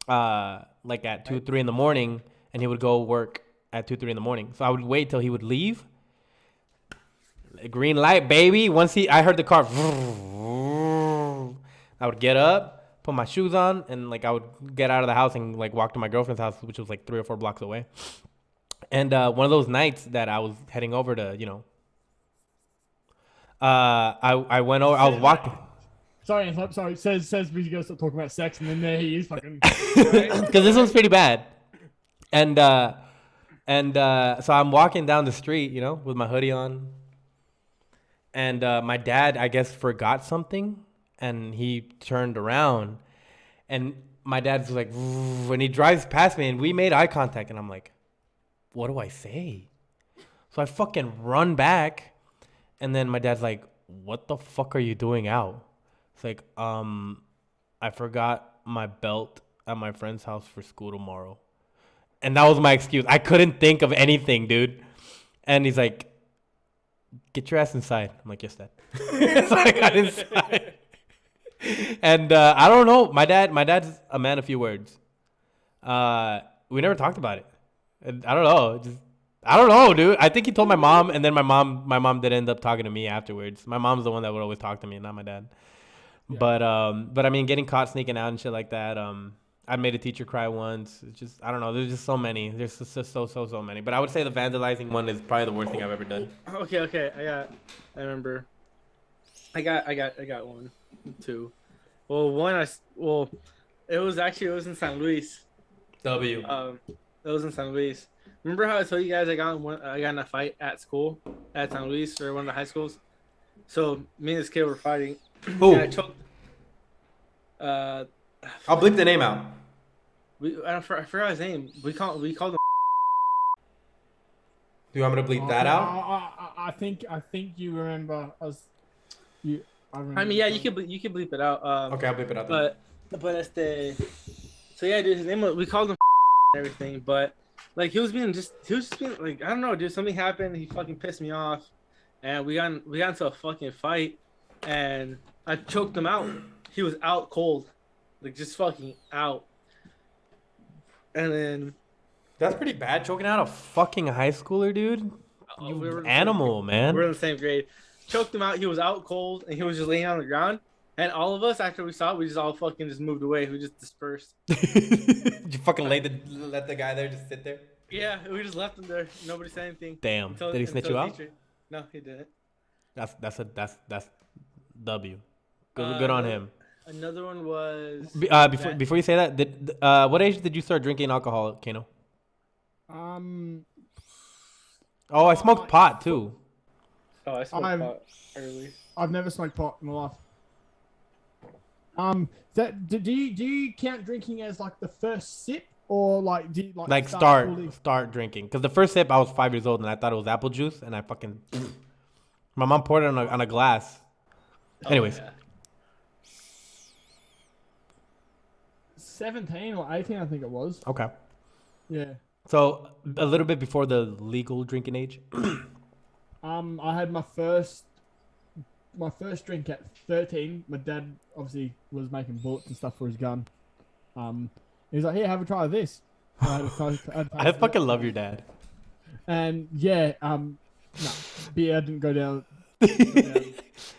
B: like at 2, 3 in the morning, and he would go work at 2, 3 in the morning. So I would wait till he would leave. Green light, baby. I heard the car. I would get up, put my shoes on, and like I would get out of the house and like walk to my girlfriend's house, which was like 3 or 4 blocks away. And one of those nights that I was heading over to, I went over. I was walking.
A: Sorry. Says we go start talking about sex, and then there he is, fucking.
B: Because this was pretty bad. And so I'm walking down the street, with my hoodie on. And my dad, I guess, forgot something, and he turned around, and my dad's like, when he drives past me, and we made eye contact, and I'm like, what do I say? So I fucking run back, and then my dad's like, what the fuck are you doing out? It's like, I forgot my belt at my friend's house for school tomorrow. And that was my excuse. I couldn't think of anything, dude. And he's like, get your ass inside. I'm like, yes, Dad. So I got inside. And I don't know. My dad's a man of few words. We never talked about it. And I don't know. I don't know, dude. I think he told my mom, and then my mom did end up talking to me afterwards. My mom's the one that would always talk to me, not my dad. Yeah. But I mean, getting caught sneaking out and shit like that. I made a teacher cry once. It's just, I don't know. There's just so many. There's just so many. But I would say the vandalizing one is probably the worst thing I've ever done.
C: Okay. I remember. I got one, two. Well, it was in San Luis.
B: W.
C: It was in San Luis. Remember how I told you guys I got in a fight at school at San Luis or one of the high schools? So me and this kid were fighting.
B: Who?
C: And I choked.
B: I'll bleep the name out.
C: I forgot his name. We called him.
B: Do you want me to bleep that out?
A: I think you remember us.
C: I mean, yeah, you can bleep it out.
B: Okay, I'll bleep it out.
C: But so yeah, dude, his name we called him and everything, but like he was just being like, I don't know, dude. Something happened. He fucking pissed me off, and we got into a fucking fight, and I choked him out. He was out cold, like just fucking out. And then
B: that's pretty bad, choking out a fucking high schooler, dude. You animal, man.
C: We're in the same grade. Choked him out. He was out cold, and he was just laying on the ground. And all of us, after we saw it, we just all fucking just moved away. We just dispersed.
B: Did you fucking let the guy there just sit there?
C: Yeah, we just left him there. Nobody said anything.
B: Damn. Did he snitch you out?
C: No, he didn't.
B: That's W. Good on him.
C: Another one was
B: before you say that, what age did you start drinking alcohol, Cayno? Oh, I smoked pot too.
C: Oh, I smoked pot early.
A: I've never smoked pot in my life. Do you count drinking as like the first sip, or like do you like
B: start drinking? Because the first sip I was 5 years old and I thought it was apple juice, and I fucking my mom poured it on a glass. Anyways.
C: Yeah.
A: 17 or 18, I think it was.
B: Okay.
A: Yeah.
B: So a little bit before the legal drinking age.
A: I had my first drink at 13. My dad obviously was making bullets and stuff for his gun. He was like, "Here, have a try of this."
B: I fucking love your dad.
A: And yeah, no, beer didn't go down.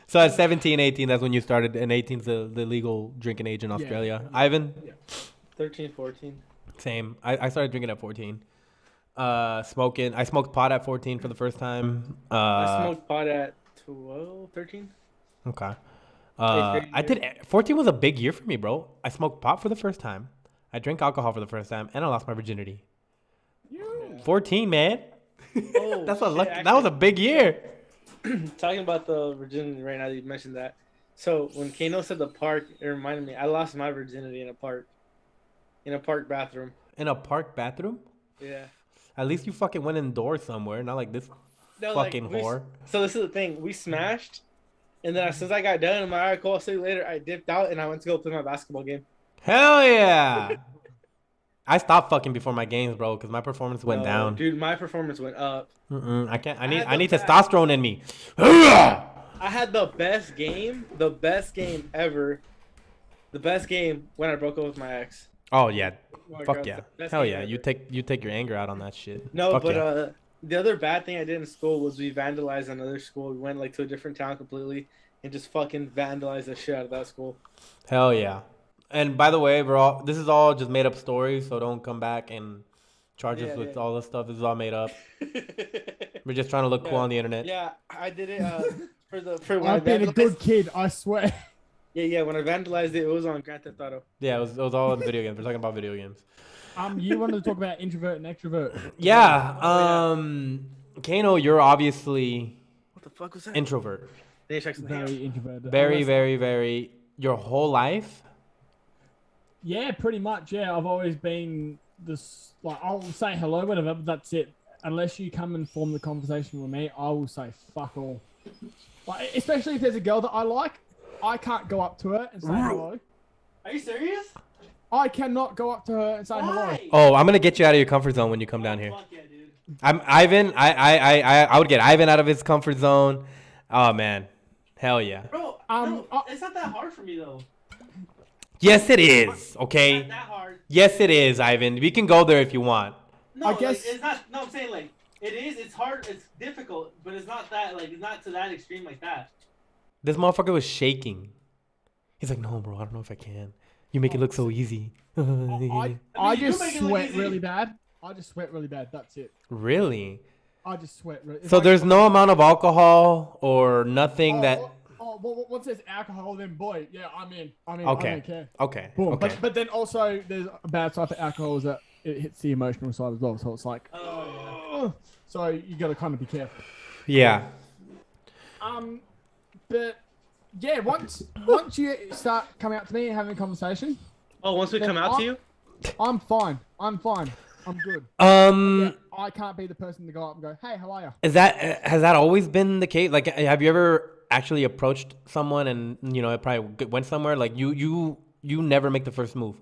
B: So at 17, 18, that's when you started, and 18's the legal drinking age in Australia. Yeah. Ivan?
C: Yeah. 13, 14.
B: Same. I started drinking at 14. Smoking. I smoked pot at 14 for the first time.
C: I smoked pot at 12, 13.
B: Okay. I did. 14 was a big year for me, bro. I smoked pot for the first time. I drank alcohol for the first time, and I lost my virginity. Yeah. 14, man.
C: Oh,
B: that was a big year.
C: Talking about the virginity right now that you mentioned that. So when Cayno said the park, it reminded me. I lost my virginity in a park. In a park bathroom.
B: In a park bathroom?
C: Yeah.
B: At least you fucking went indoors somewhere, not like this fucking whore.
C: So this is the thing. We smashed, and then as soon as I got done, I'm like, all right, cool, I'll see you later. I dipped out, and I went to go play my basketball game.
B: Hell yeah! I stopped fucking before my games, bro, because my performance went down.
C: Dude, my performance went up.
B: I can't. I need testosterone in me.
C: I had the best game ever. The best game when I broke up with my ex.
B: Oh yeah, fuck yeah, hell yeah. You take your anger out on that shit.
C: No,
B: fuck
C: but
B: yeah.
C: The other bad thing I did in school was we vandalized another school. We went like to a different town completely and just fucking vandalized the shit out of that school.
B: Hell yeah. And by the way, this is all just made up stories, so don't come back and charge us with all this stuff. This is all made up. We're just trying to look cool on the internet.
C: Yeah, I did it for when
A: I've been a good kid, I swear.
C: Yeah. When I vandalized it, it was on Grand Theft Auto.
B: Yeah, it was all in video games. We're talking about video games.
A: You wanted to talk about introvert and extrovert.
B: Yeah. Cayno, you're obviously
C: what the fuck was that?
B: Introvert.
A: Very introverted.
B: Very, very, very. Your whole life.
A: Yeah, pretty much. Yeah, I've always been this. Like, I'll say hello, whatever, but that's it. Unless you come and form the conversation with me, I will say fuck all. Like, especially if there's a girl that I like, I can't go up to her and say hello.
C: Are you serious?
A: I cannot go up to her and say hello.
B: Oh, I'm gonna get you out of your comfort zone when you come down here.
C: Fuck yeah, dude.
B: I'm Ivan. I would get Ivan out of his comfort zone. Oh man, hell yeah.
C: Bro, it's not that hard for me though.
B: Yes, it is. Okay.
C: It's not that hard.
B: Yes, it is, Ivan. We can go there if you want.
C: No,
A: I guess
C: it's not. No, I'm saying like it is. It's hard. It's difficult, but it's not that like it's not to that extreme like that.
B: This motherfucker was shaking. He's like, no, bro, I don't know if I can. You make it look so easy.
A: I just sweat really bad. I just sweat really bad. That's it.
B: Really?
A: I just sweat really.
B: So there's no amount of alcohol or nothing that.
A: Well, once there's alcohol, then boy, yeah, I'm in.
B: Okay.
A: I don't care.
B: Okay.
A: Boom.
B: Okay.
A: But then also there's a bad side for alcohol is that it hits the emotional side as well. So it's like, so you gotta kind of be careful.
B: Yeah.
A: But yeah, once you start coming up to me and having a conversation,
C: Oh, once we come out to you.
A: I'm fine. I'm good. Yeah, I can't be the person to go up and go, hey, how are you?
B: Has that always been the case? Like, have you ever actually approached someone and it probably went somewhere? Like you never make the first move.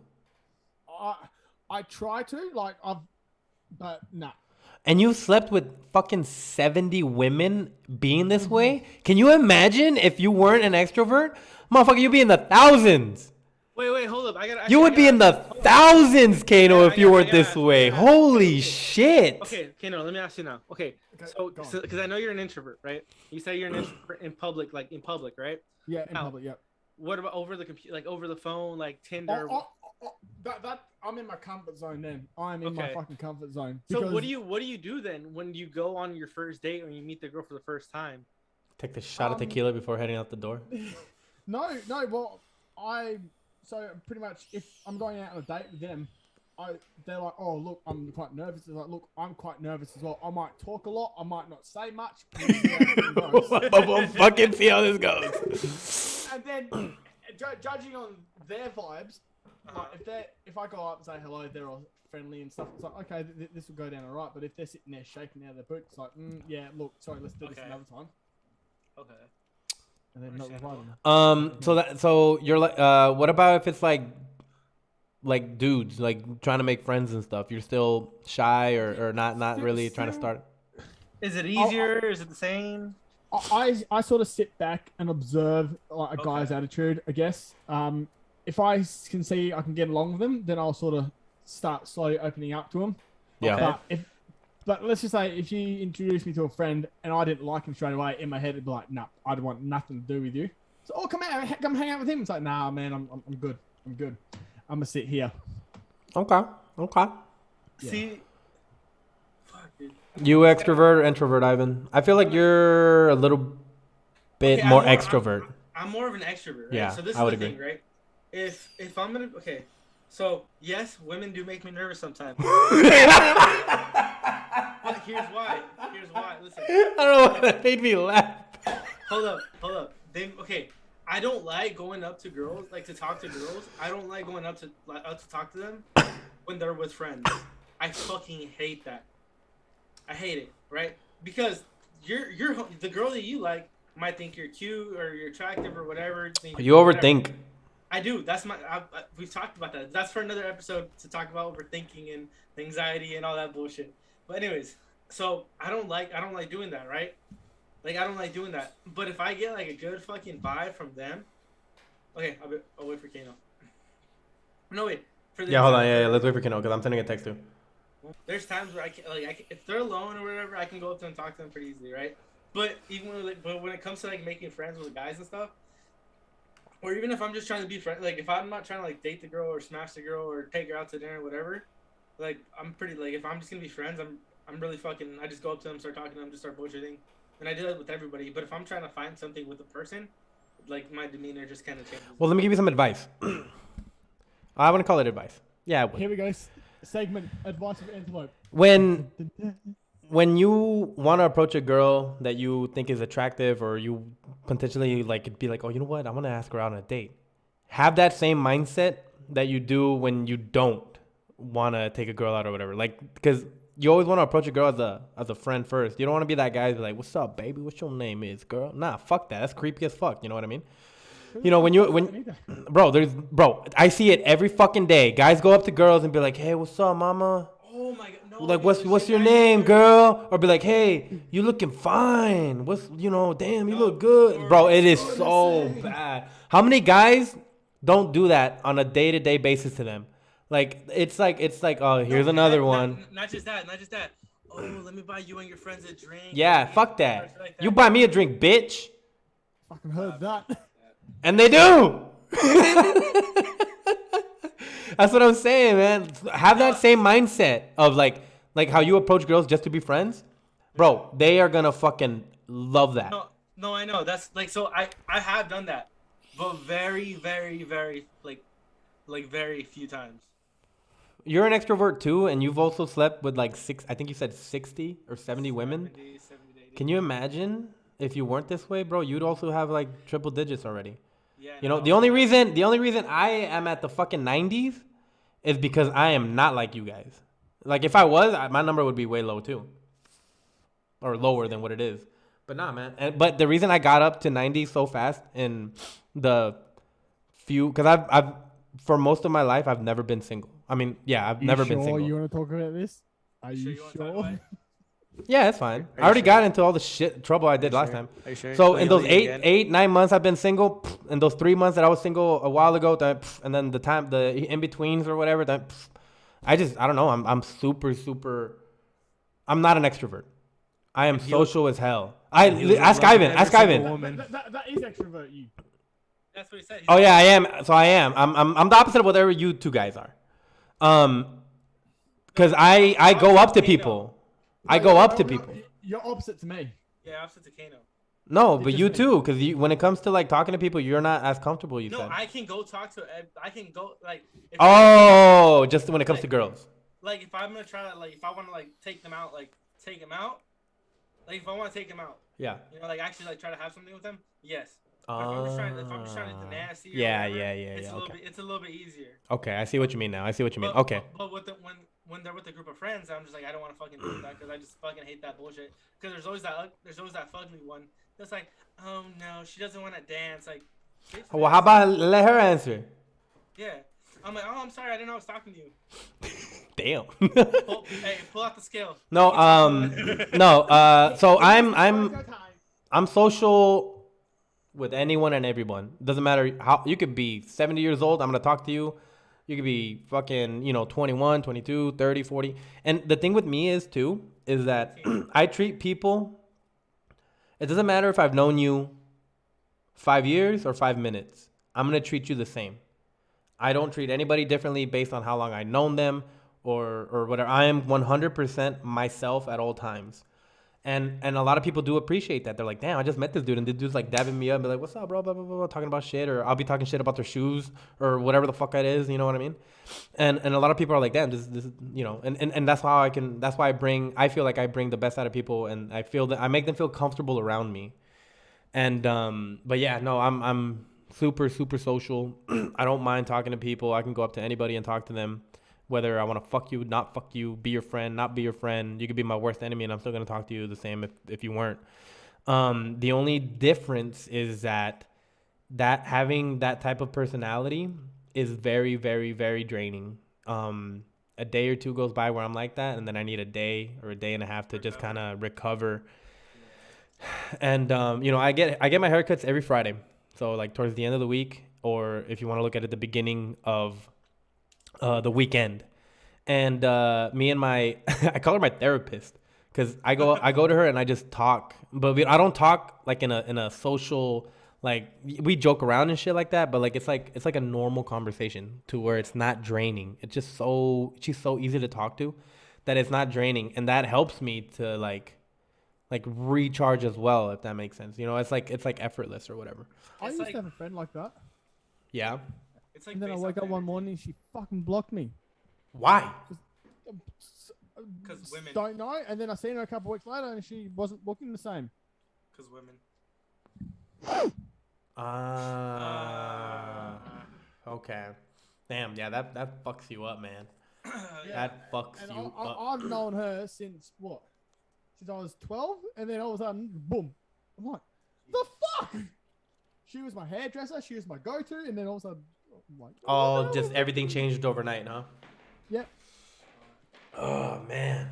A: I try to but nah.
B: And you slept with fucking 70 women being this way? Can you imagine if you weren't an extrovert? Motherfucker, you'd be in the thousands.
C: Wait, hold up.
B: You would be in the thousands, Cayno, if you weren't this way. Holy shit.
C: Okay, Cayno, let me ask you now. Okay, so because I know you're an introvert, right? You say you're an introvert in public, right?
A: Yeah, in public, yeah.
C: What about over the computer, like over the phone, like Tinder?
A: That I'm in my comfort zone then. I'm in my fucking comfort zone.
C: So what do you do then when you go on your first date or you meet the girl for the first time?
B: Take the shot of tequila before heading out the door?
A: No, well, so pretty much if I'm going out on a date with them, they're like, oh, look, I'm quite nervous. They're like, look, I'm quite nervous as well. I might talk a lot. I might not say much.
B: But we'll fucking see how this goes.
A: And then, judging on their vibes, like if I go up and say hello, they're all friendly and stuff. It's like, okay, this will go down all right. But if they're sitting there shaking out their boots, it's like, yeah, look, sorry, let's do this another time.
C: Okay.
A: And then not replying.
B: So you're like, what about if it's like dudes, like trying to make friends and stuff? You're still shy or not really trying to start?
C: Is it easier? Is it the same?
A: I sort of sit back and observe like a guy's attitude, I guess. If I can see I can get along with them, then I'll sort of start slowly opening up to them.
B: Yeah.
A: But let's just say if you introduce me to a friend and I didn't like him straight away, in my head it'd be like, nah, I don't want nothing to do with you. So, come hang out with him. It's like, nah, man, I'm good. I'm gonna sit here.
B: Okay.
C: Yeah. See, fuck, dude.
B: You extrovert or introvert, Ivan? I feel like you're a little bit more extrovert.
C: I'm more of an extrovert, right?
B: Yeah,
C: so this
B: I would
C: is the
B: agree.
C: thing, right? If I'm gonna so yes, women do make me nervous sometimes. But here's why. Listen.
B: I don't know why that made me laugh.
C: Hold up. I don't like going up to girls, like to talk to girls. I don't like going up to talk to them when they're with friends. I fucking hate that. I hate it, right? Because you're the girl that you like might think you're cute or you're attractive or whatever.
B: You overthink.
C: I do. That's we've talked about that. That's for another episode to talk about overthinking and anxiety and all that bullshit. But anyways, so I don't like doing that, right? Like I don't like doing that. But if I get like a good fucking vibe from them, okay, I'll wait for Cayno. No wait.
B: Yeah, hold on. Yeah, let's wait for Cayno because I'm sending a text too.
C: There's times where I can if they're alone or whatever, I can go up to them and talk to them pretty easily, right? But when it comes to like making friends with guys and stuff. Or even if I'm just trying to be friends, like if I'm not trying to like date the girl or smash the girl or take her out to dinner or whatever, like I'm pretty like if I'm just gonna be friends, I'm really fucking. I just go up to them, start talking to them, just start bullshitting, and I do that with everybody. But if I'm trying to find something with a person, like my demeanor just kind of changes.
B: Well, let me give you some advice. I want to call it advice. Yeah. I would.
A: Here we go. Segment advice of Antelope.
B: When you want to approach a girl that you think is attractive or you potentially like be like, oh, you know what? I want to ask her out on a date. Have that same mindset that you do when you don't want to take a girl out or whatever. Like, because you always want to approach a girl as a friend first. You don't want to be that guy who's like, what's up, baby? What's your name is, girl? Nah, fuck that. That's creepy as fuck. You know what I mean? You know, bro, I see it every fucking day. Guys go up to girls and be like, hey, what's up, mama?
C: Oh my god, no.
B: like, what's your name, girl? Or be like, hey, you looking fine. Damn, you look good. Bro, it is so bad. How many guys don't do that on a day-to-day basis to them? Like, it's like, oh, here's another one.
C: Not just that. Oh, let me buy you and your friends a drink.
B: Yeah, fuck that. You buy me a drink, bitch.
A: Fucking heard that.
B: And they do. That's what I'm saying, man. Have that same mindset of like how you approach girls just to be friends. Bro, they are gonna fucking love that.
C: No, I know. That's like, so I have done that, but very, very, very like very few times.
B: You're an extrovert too, and you've also slept with like I think you said 60 or 70 women.
C: 70,
B: Can you imagine if you weren't this way, bro? You'd also have like triple digits already.
C: Yeah.
B: You know, the only reason I am at the fucking 90s is because I am not like you guys. Like if I was, my number would be way low too, or lower than what it is. But nah, man. But the reason I got up to 90 so fast in the few, because I've for most of my life I've never been single. I mean, yeah, I've never been single.
A: You want to talk about this? Are you sure?
B: Yeah, it's fine. I already got into all the trouble I did last time.
C: Are you sure?
B: So in those 9 months I've been single, in those 3 months that I was single a while ago, and then the in betweens or whatever, I don't know. I'm super. I'm not an extrovert. I am social as hell. Ask Ivan.
A: That is extrovert. You.
C: That's what he said.
B: Oh yeah, I am. So I am. I'm the opposite of whatever you two guys are. Because I go up to people. I go up to people.
A: You're opposite to me.
C: Yeah, opposite to Cayno.
B: No, but you too, because when it comes to like talking to people, you're not as comfortable. You said.
C: No, I can go talk to. I can go like.
B: Just when it comes to girls.
C: Like if I'm gonna try to if I want to take them out. Like if I want to take them out.
B: Yeah.
C: You know, actually try to have something with them. Yes. If I'm just trying to hit the nasty.
B: Yeah.
C: It's a little bit easier.
B: Okay, I see what you mean now. Okay.
C: But when they're with a group of friends, I'm just like, I don't want to fucking do that because I just fucking hate that bullshit. Because there's always that fugly one that's like, oh no, she doesn't want to dance. Like,
B: well, how about let her answer?
C: Yeah. I'm like, oh, I'm sorry, I didn't know I was talking to you.
B: Damn.
C: Pull out the scale.
B: No, no. So I'm social with anyone and everyone. Doesn't matter how. You could be 70 years old. I'm gonna talk to you. You could be fucking, 21, 22, 30, 40. And the thing with me is that I treat people. It doesn't matter if I've known you 5 years or 5 minutes. I'm gonna treat you the same. I don't treat anybody differently based on how long I've known them or whatever. I am 100% myself at all times. And a lot of people do appreciate that. They're like, damn, I just met this dude. And the dude's like dabbing me up and be like, what's up, bro? Blah, blah, blah, blah, talking about shit. Or I'll be talking shit about their shoes or whatever the fuck that is. You know what I mean? And a lot of people are like, damn, this and that's how I feel like I bring the best out of people. And I feel that I make them feel comfortable around me. And, but yeah, no, I'm super, super social. I don't mind talking to people. I can go up to anybody and talk to them. Whether I want to fuck you, not fuck you, be your friend, not be your friend. You could be my worst enemy and I'm still going to talk to you the same if you weren't. The only difference is that having that type of personality is very, very, very draining. A day or two goes by where I'm like that, and then I need a day or a day and a half to just kind of recover. And, I get my haircuts every Friday. So like towards the end of the week, or if you want to look at it, the beginning of the weekend. And me and my I call her my therapist because I go to her and I just talk, but I don't talk like in a social, like we joke around and shit like that, but like it's like a normal conversation to where it's not draining. It's just she's so easy to talk to that it's not draining, and that helps me to like recharge as well, if that makes sense. It's like effortless or whatever.
A: I used to have a friend like that.
B: Yeah.
C: It's like
A: and then I woke up one morning and she fucking blocked me.
B: Why?
C: Because women.
A: Don't know. And then I seen her a couple weeks later and she wasn't looking the same.
C: Because women.
B: Okay. Damn. Yeah. That fucks you up, man.
C: Yeah.
B: That fucks
A: and
B: you up.
A: I've known her since what? Since I was 12, and then all of a sudden, boom! I'm like, the fuck? She was my hairdresser. She was my go-to, and then all of a sudden, I'm like,
B: oh, just everything changed overnight, huh?
A: Yep.
B: Oh man.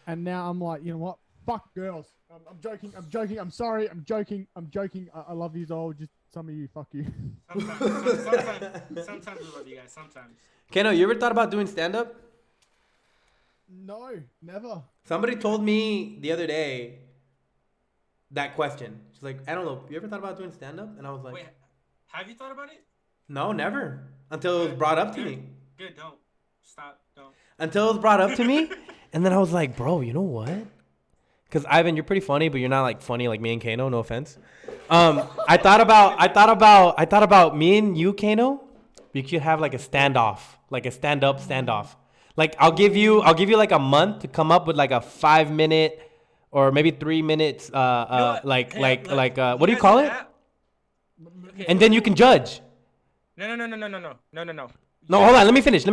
A: And now I'm like, you know what? Fuck girls. I'm joking. I'm joking. I'm sorry. I'm joking. I'm joking. I love you all. Just some of you, fuck you.
C: Sometimes we love you guys. Sometimes.
B: Cayno, you ever thought about doing stand up?
A: No, never.
B: Somebody told me the other day that question. She's like, Antelope, you ever thought about doing stand up? And I was like,
C: Wait, have you thought about it?
B: no, never. Until it was brought up to me.
C: Good, don't. Stop, don't.
B: Until it was brought up to me. And then I was like, bro, you know what? Because Ivan, you're pretty funny, but you're not like funny like me and Cayno, no offense. I thought about me and you, Cayno. We could have like a standoff, like a stand-up standoff. Like I'll give you like a month to come up with like a 5-minute or maybe 3 minutes what do you call it?
C: Okay.
B: And then you can judge.
C: No.
B: No, hold on. Let me finish.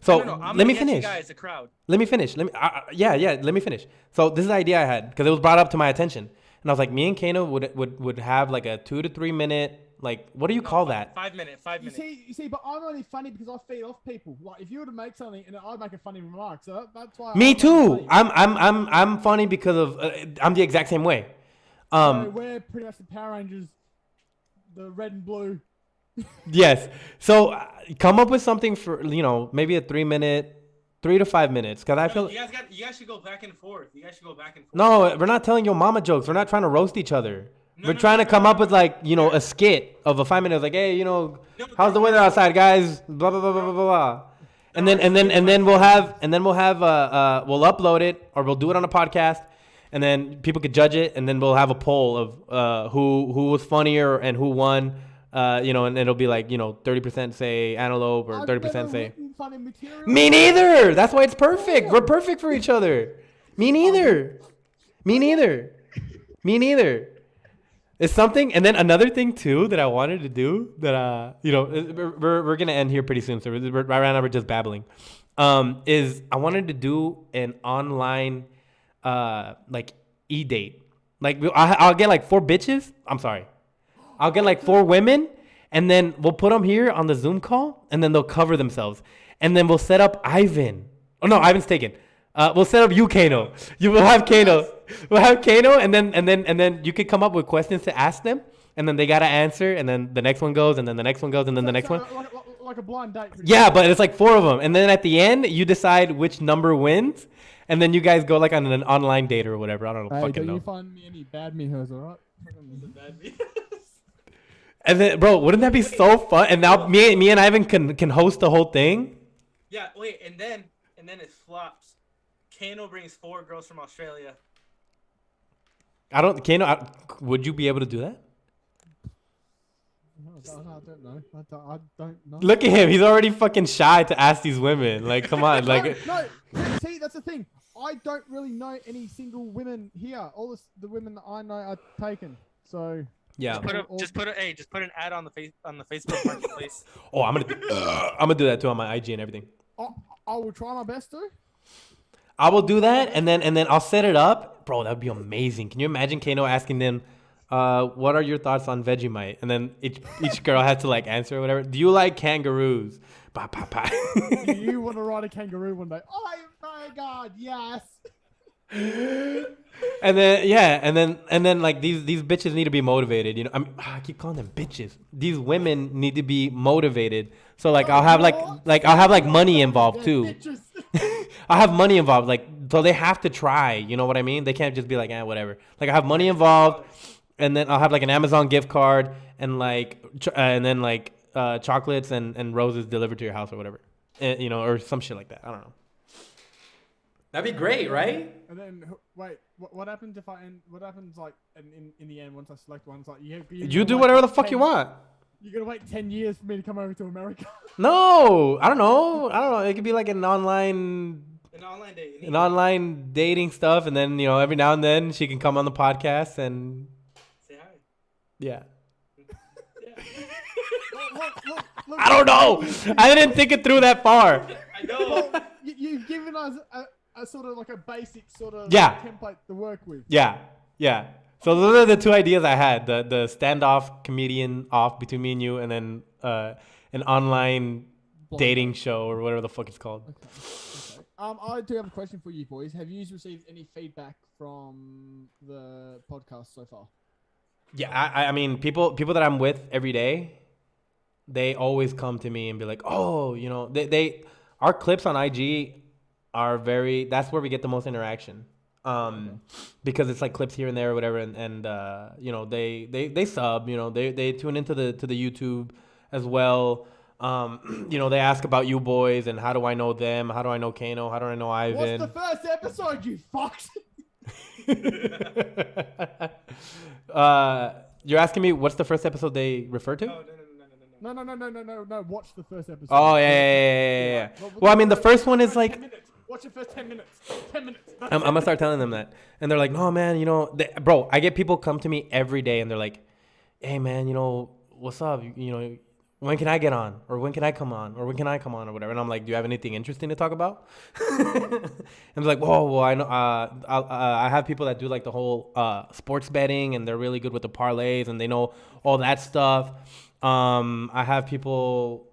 B: So
C: I'm
B: let me
C: gonna get
B: finish.
C: You guys, a crowd.
B: Let me finish. Let me finish. So this is the idea I had because it was brought up to my attention, and I was like, me and Cayno would have like a 2 to 3 minute, like, what do you call that?
C: 5 minute.
A: You see, but I'm only funny because I feed off people. Like if you were to make something, and I'd make a funny remark, so that's why.
B: Me
A: I'm
B: too.
A: funny.
B: I'm funny because of I'm the exact same way.
A: So we're pretty much the Power Rangers, the red and blue.
B: Yes. So come up with something for maybe a 3 to 5 minutes because I feel
C: you guys should go back and forth.
B: No, we're not telling your mama jokes. We're not trying to roast each other. We're trying to come up with like a skit of a 5 minutes, like, hey, how's the weather outside, guys? Blah blah blah blah blah blah. And then we'll upload it or we'll do it on a podcast, and then people could judge it, and then we'll have a poll of who was funnier and who won. And it'll be like 30% say Antelope or 30% say.
A: Funny material.
B: Me neither. That's why it's perfect. We're perfect for each other. Me neither. It's something, and then another thing too that I wanted to do that we're gonna end here pretty soon, so right now we're just babbling. Is I wanted to do an online like e-date. Like I'll get like 4 bitches. I'm sorry. I'll get like 4 women, and then we'll put them here on the Zoom call, and then they'll cover themselves, and then we'll set up Ivan. Oh no, Ivan's taken. We'll set up you, Cayno. We'll have Cayno, and then you could come up with questions to ask them, and then they gotta answer, and then the next one goes, and then the next one goes, and then the next one.
A: Like a blind date.
B: Yeah, but it's like 4 of them, and then at the end you decide which number wins, and then you guys go like on an online date or whatever. I don't know.
A: Hey, don't you find me any bad mehers, alright?
B: And then, bro, wouldn't that be so fun? And now me and Ivan can host the whole thing.
C: Yeah, wait, and then it flops. Cayno brings 4 girls from Australia.
B: Cayno, would you be able to do that?
A: No, I don't know. I don't know.
B: Look at him. He's already fucking shy to ask these women. Like, come on. Like,
A: no. See, that's the thing. I don't really know any single women here. All the women that I know are taken. So.
B: Yeah.
C: Just put an ad on the Facebook marketplace.
B: Oh, I'm gonna do that too on my IG and everything.
A: I will try my best to.
B: I will do that, and then I'll set it up, bro. That'd be amazing. Can you imagine Cayno asking them, "What are your thoughts on Vegemite?" And then each girl has to like answer or whatever. Do you like kangaroos? Bah, bah, bah.
A: Do you want to ride a kangaroo one day? Oh my god, yes.
B: And then like these bitches need to be motivated. I keep calling them bitches. These women need to be motivated. So like I'll have like money involved too. I'll have money involved, like, so they have to try. You know what I mean? They can't just be like, whatever. Like I have money involved, and then I'll have like an Amazon gift card and like chocolates and roses delivered to your house or whatever, or some shit like that. I don't know. That'd be great, right?
A: And then wait, what happens if I end? What happens like in the end once I select one? It's like
B: you do whatever the fuck you want.
A: You're gonna wait 10 years for me to come over to America.
B: No, I don't know. It could be like an online
C: dating.
B: An online dating stuff, and then every now and then she can come on the podcast and
C: say hi.
B: Yeah.
A: Look,
B: I don't know. I didn't think it through that far.
C: I know.
A: Well, you've given us a sort of like a basic sort of template to work with.
B: Yeah. So those are the 2 ideas I had: the standoff comedian off between me and you, and then an online dating show or whatever the fuck it's called.
A: Okay. I do have a question for you boys. Have you received any feedback from the podcast so far?
B: Yeah, I mean, people that I'm with every day, they always come to me and be like, oh, you know, they our clips on IG are that's where we get the most interaction. Because it's like clips here and there or whatever, and you know, they sub, you know, they tune into the YouTube as well. You know, they ask about you boys and how do I know them? How do I know Cayno? How do I know Ivan?
A: What's the first episode, you fucks?
B: You're asking me what's the first episode they refer to?
A: No. Watch the first episode.
B: Oh yeah. Well, I mean, the first one is like.
A: Watch the first 10 minutes. 10 minutes.
B: I'm gonna start telling them that, and they're like, "No, man, you know, bro." I get people come to me every day, and they're like, "Hey, man, you know, what's up? You know, when can I get on, or when can I come on, or when can I come on, or whatever?" And I'm like, "Do you have anything interesting to talk about?" And I'm like, "Whoa, well, I know. I have people that do like the whole sports betting, and they're really good with the parlays, and they know all that stuff. I have people,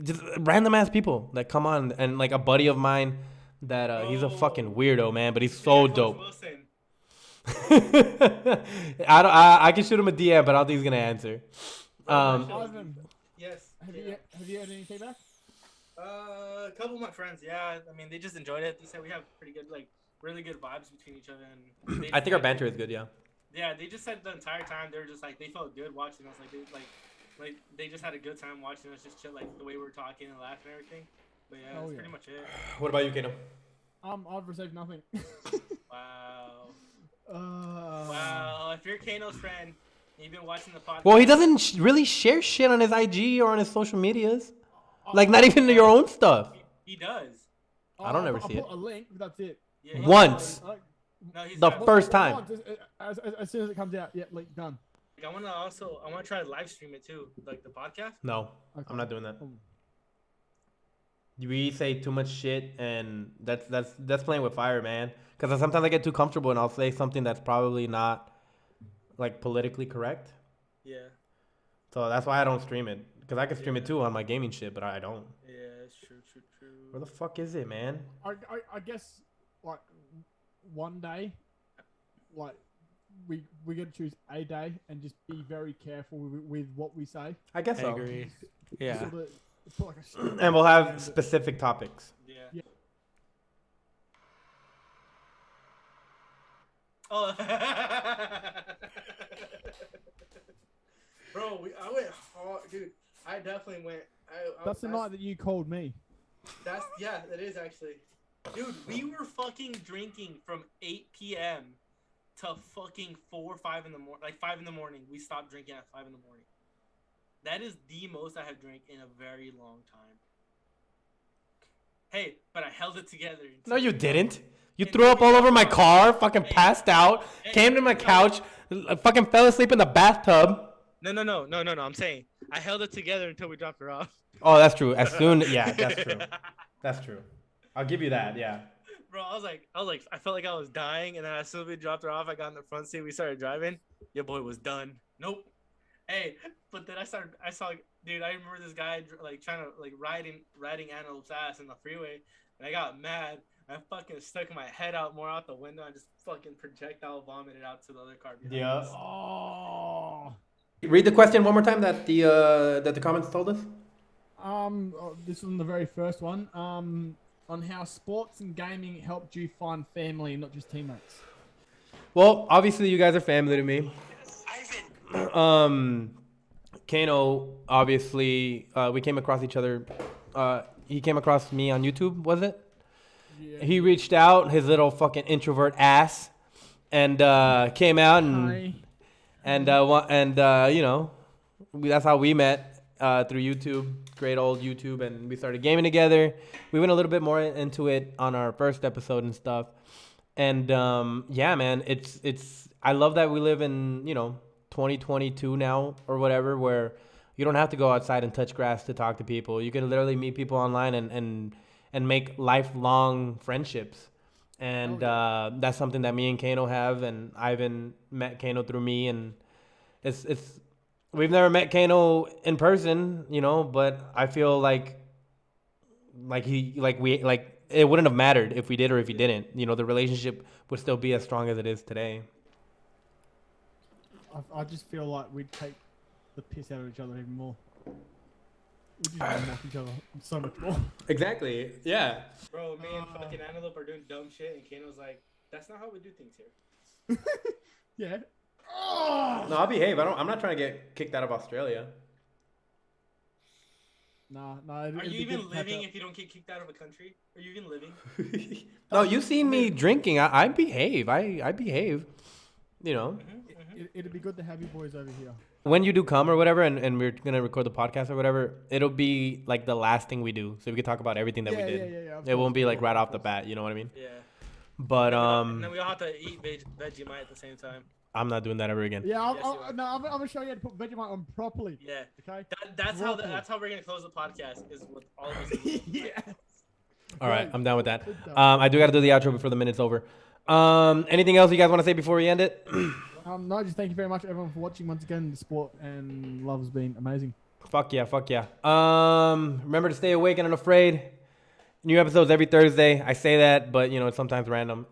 B: just random ass people that come on, and like a buddy of mine." That he's a fucking weirdo, man, but he's so dope. I can shoot him a DM, but I don't think he's gonna answer.
A: Ivan,
C: Yes.
A: have you had any feedback?
C: A couple of my friends, yeah. I mean, they just enjoyed it. They said we have pretty good, like, really good vibes between each other, and
B: I think our banter is good, yeah.
C: Yeah, they just said the entire time they were just like they felt good watching us, like they just had a good time watching us just chill, like the way we were talking and laughing and everything. But yeah, that's pretty much it.
B: What about you, Cayno?
A: I've received nothing.
C: Wow.
A: Uh,
C: Wow. If you're Kano's friend, and you've been watching the podcast.
B: Well, he doesn't really share shit on his IG or on his social medias. Like, not even your own stuff.
C: He does.
B: I don't ever see
A: I'll
B: it.
A: put a link, but that's it.
C: Yeah,
B: Once.
C: No, he's
B: The
C: not.
B: first time.
A: As soon as it comes out, yeah, link done.
C: I want to try to live stream it too, like the podcast.
B: No,
A: Okay.
B: I'm not doing that. We say too much shit, and that's playing with fire, man. Because sometimes I get too comfortable, and I'll say something that's probably not, like, politically correct.
C: Yeah.
B: So that's why I don't stream it. Because I can stream it too on my gaming shit, but I don't.
C: Yeah, it's true.
B: Where the fuck is it, man?
A: I guess like one day, like we gotta choose a day and just be very careful with what we say.
B: I guess so.
D: agree. Yeah.
A: Sort of put like a
B: And we'll have specific topics.
C: Yeah. Oh. Bro, I went hard, dude. I definitely went.
A: That's the night that you called me.
C: Yeah, it is actually. Dude, we were fucking drinking from 8 p.m. to fucking 4 or 5 in the morning. Like 5 in the morning. We stopped drinking at 5 in the morning. That is the most I have drank in a very long time. Hey, but I held it together.
B: No, you didn't. You threw up all over my car, fucking passed out, came to my couch, fucking fell asleep in the bathtub.
C: No. I'm saying I held it together until we dropped her off.
B: Oh, that's true. Yeah, that's true. That's true. I'll give you that, yeah.
C: Bro, I was like, I felt like I was dying, and then as soon as we dropped her off, I got in the front seat. We started driving. Your boy was done. Nope. Hey, but then I saw, dude. I remember this guy like trying to like riding Antelope's ass in the freeway, and I got mad. I fucking stuck my head out more out the window and just fucking projectile vomited out to the other car behind us.
A: Oh.
B: Read the question one more time that the comments told us.
A: This was the very first one. On how sports and gaming helped you find family, not just teammates.
B: Well, obviously you guys are family to me. Cayno, obviously, we came across each other. He came across me on YouTube, was it?
A: Yeah.
B: He reached out, his little fucking introvert ass, and came out
A: Hi.
B: and you know, that's how we met through YouTube, great old YouTube, and we started gaming together. We went a little bit more into it on our first episode and stuff, and yeah, man, it's I love that we live in 2022 now or whatever, where you don't have to go outside and touch grass to talk to people. You can literally meet people online and make lifelong friendships. And that's something that me and Cayno have, and Ivan met Cayno through me, and it's we've never met Cayno in person, but I feel like it wouldn't have mattered if we did or if we didn't. You know, the relationship would still be as strong as it is today.
A: I just feel like we'd take the piss out of each other even more. We'd just mock each other so much more.
B: Exactly. Yeah.
C: Bro, me and fucking Antelope are doing dumb shit, and Cayno's like, "That's not how we do things here."
A: Yeah.
B: No, I'll behave. I'm not trying to get kicked out of Australia.
A: Nah.
C: Are you even living if you don't get kicked out of a country? Are you even living?
B: No, you've seen me drinking. I behave. I behave. You know.
A: It'd be good to have you boys over here.
B: When you do come or whatever, and we're gonna record the podcast or whatever, it'll be like the last thing we do, so we can talk about everything that we did.
A: Yeah,
B: It won't be like right off the bat. You know what I mean?
C: Yeah.
B: But
C: And then we all have to eat Vegemite at the same time.
B: I'm not doing that ever again.
A: Yeah, I'm gonna show you how to put Vegemite on properly.
C: Yeah.
A: Okay.
C: That's how we're gonna close the podcast is with all of us.
A: Yeah.
B: All right, I'm done with that.
A: Good job.
B: I do got to do the outro before the minute's over. Anything else you guys want to say before we end it?
A: No, just thank you very much everyone for watching once again. The support and love has been amazing.
B: Fuck yeah. Remember to stay awake and unafraid. New episodes every Thursday. I say that, but you know, it's sometimes random.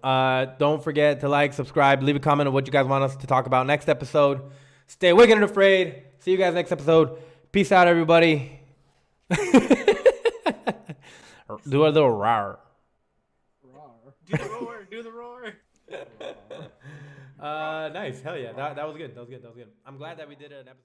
B: Don't forget to like, subscribe, leave a comment of what you guys want us to talk about next episode. Stay awake and unafraid. See you guys next episode. Peace out, everybody. Do a little roar.
C: Do the roar. Do the roar.
B: Nice. Hell yeah. That was good. I'm glad that we did an episode.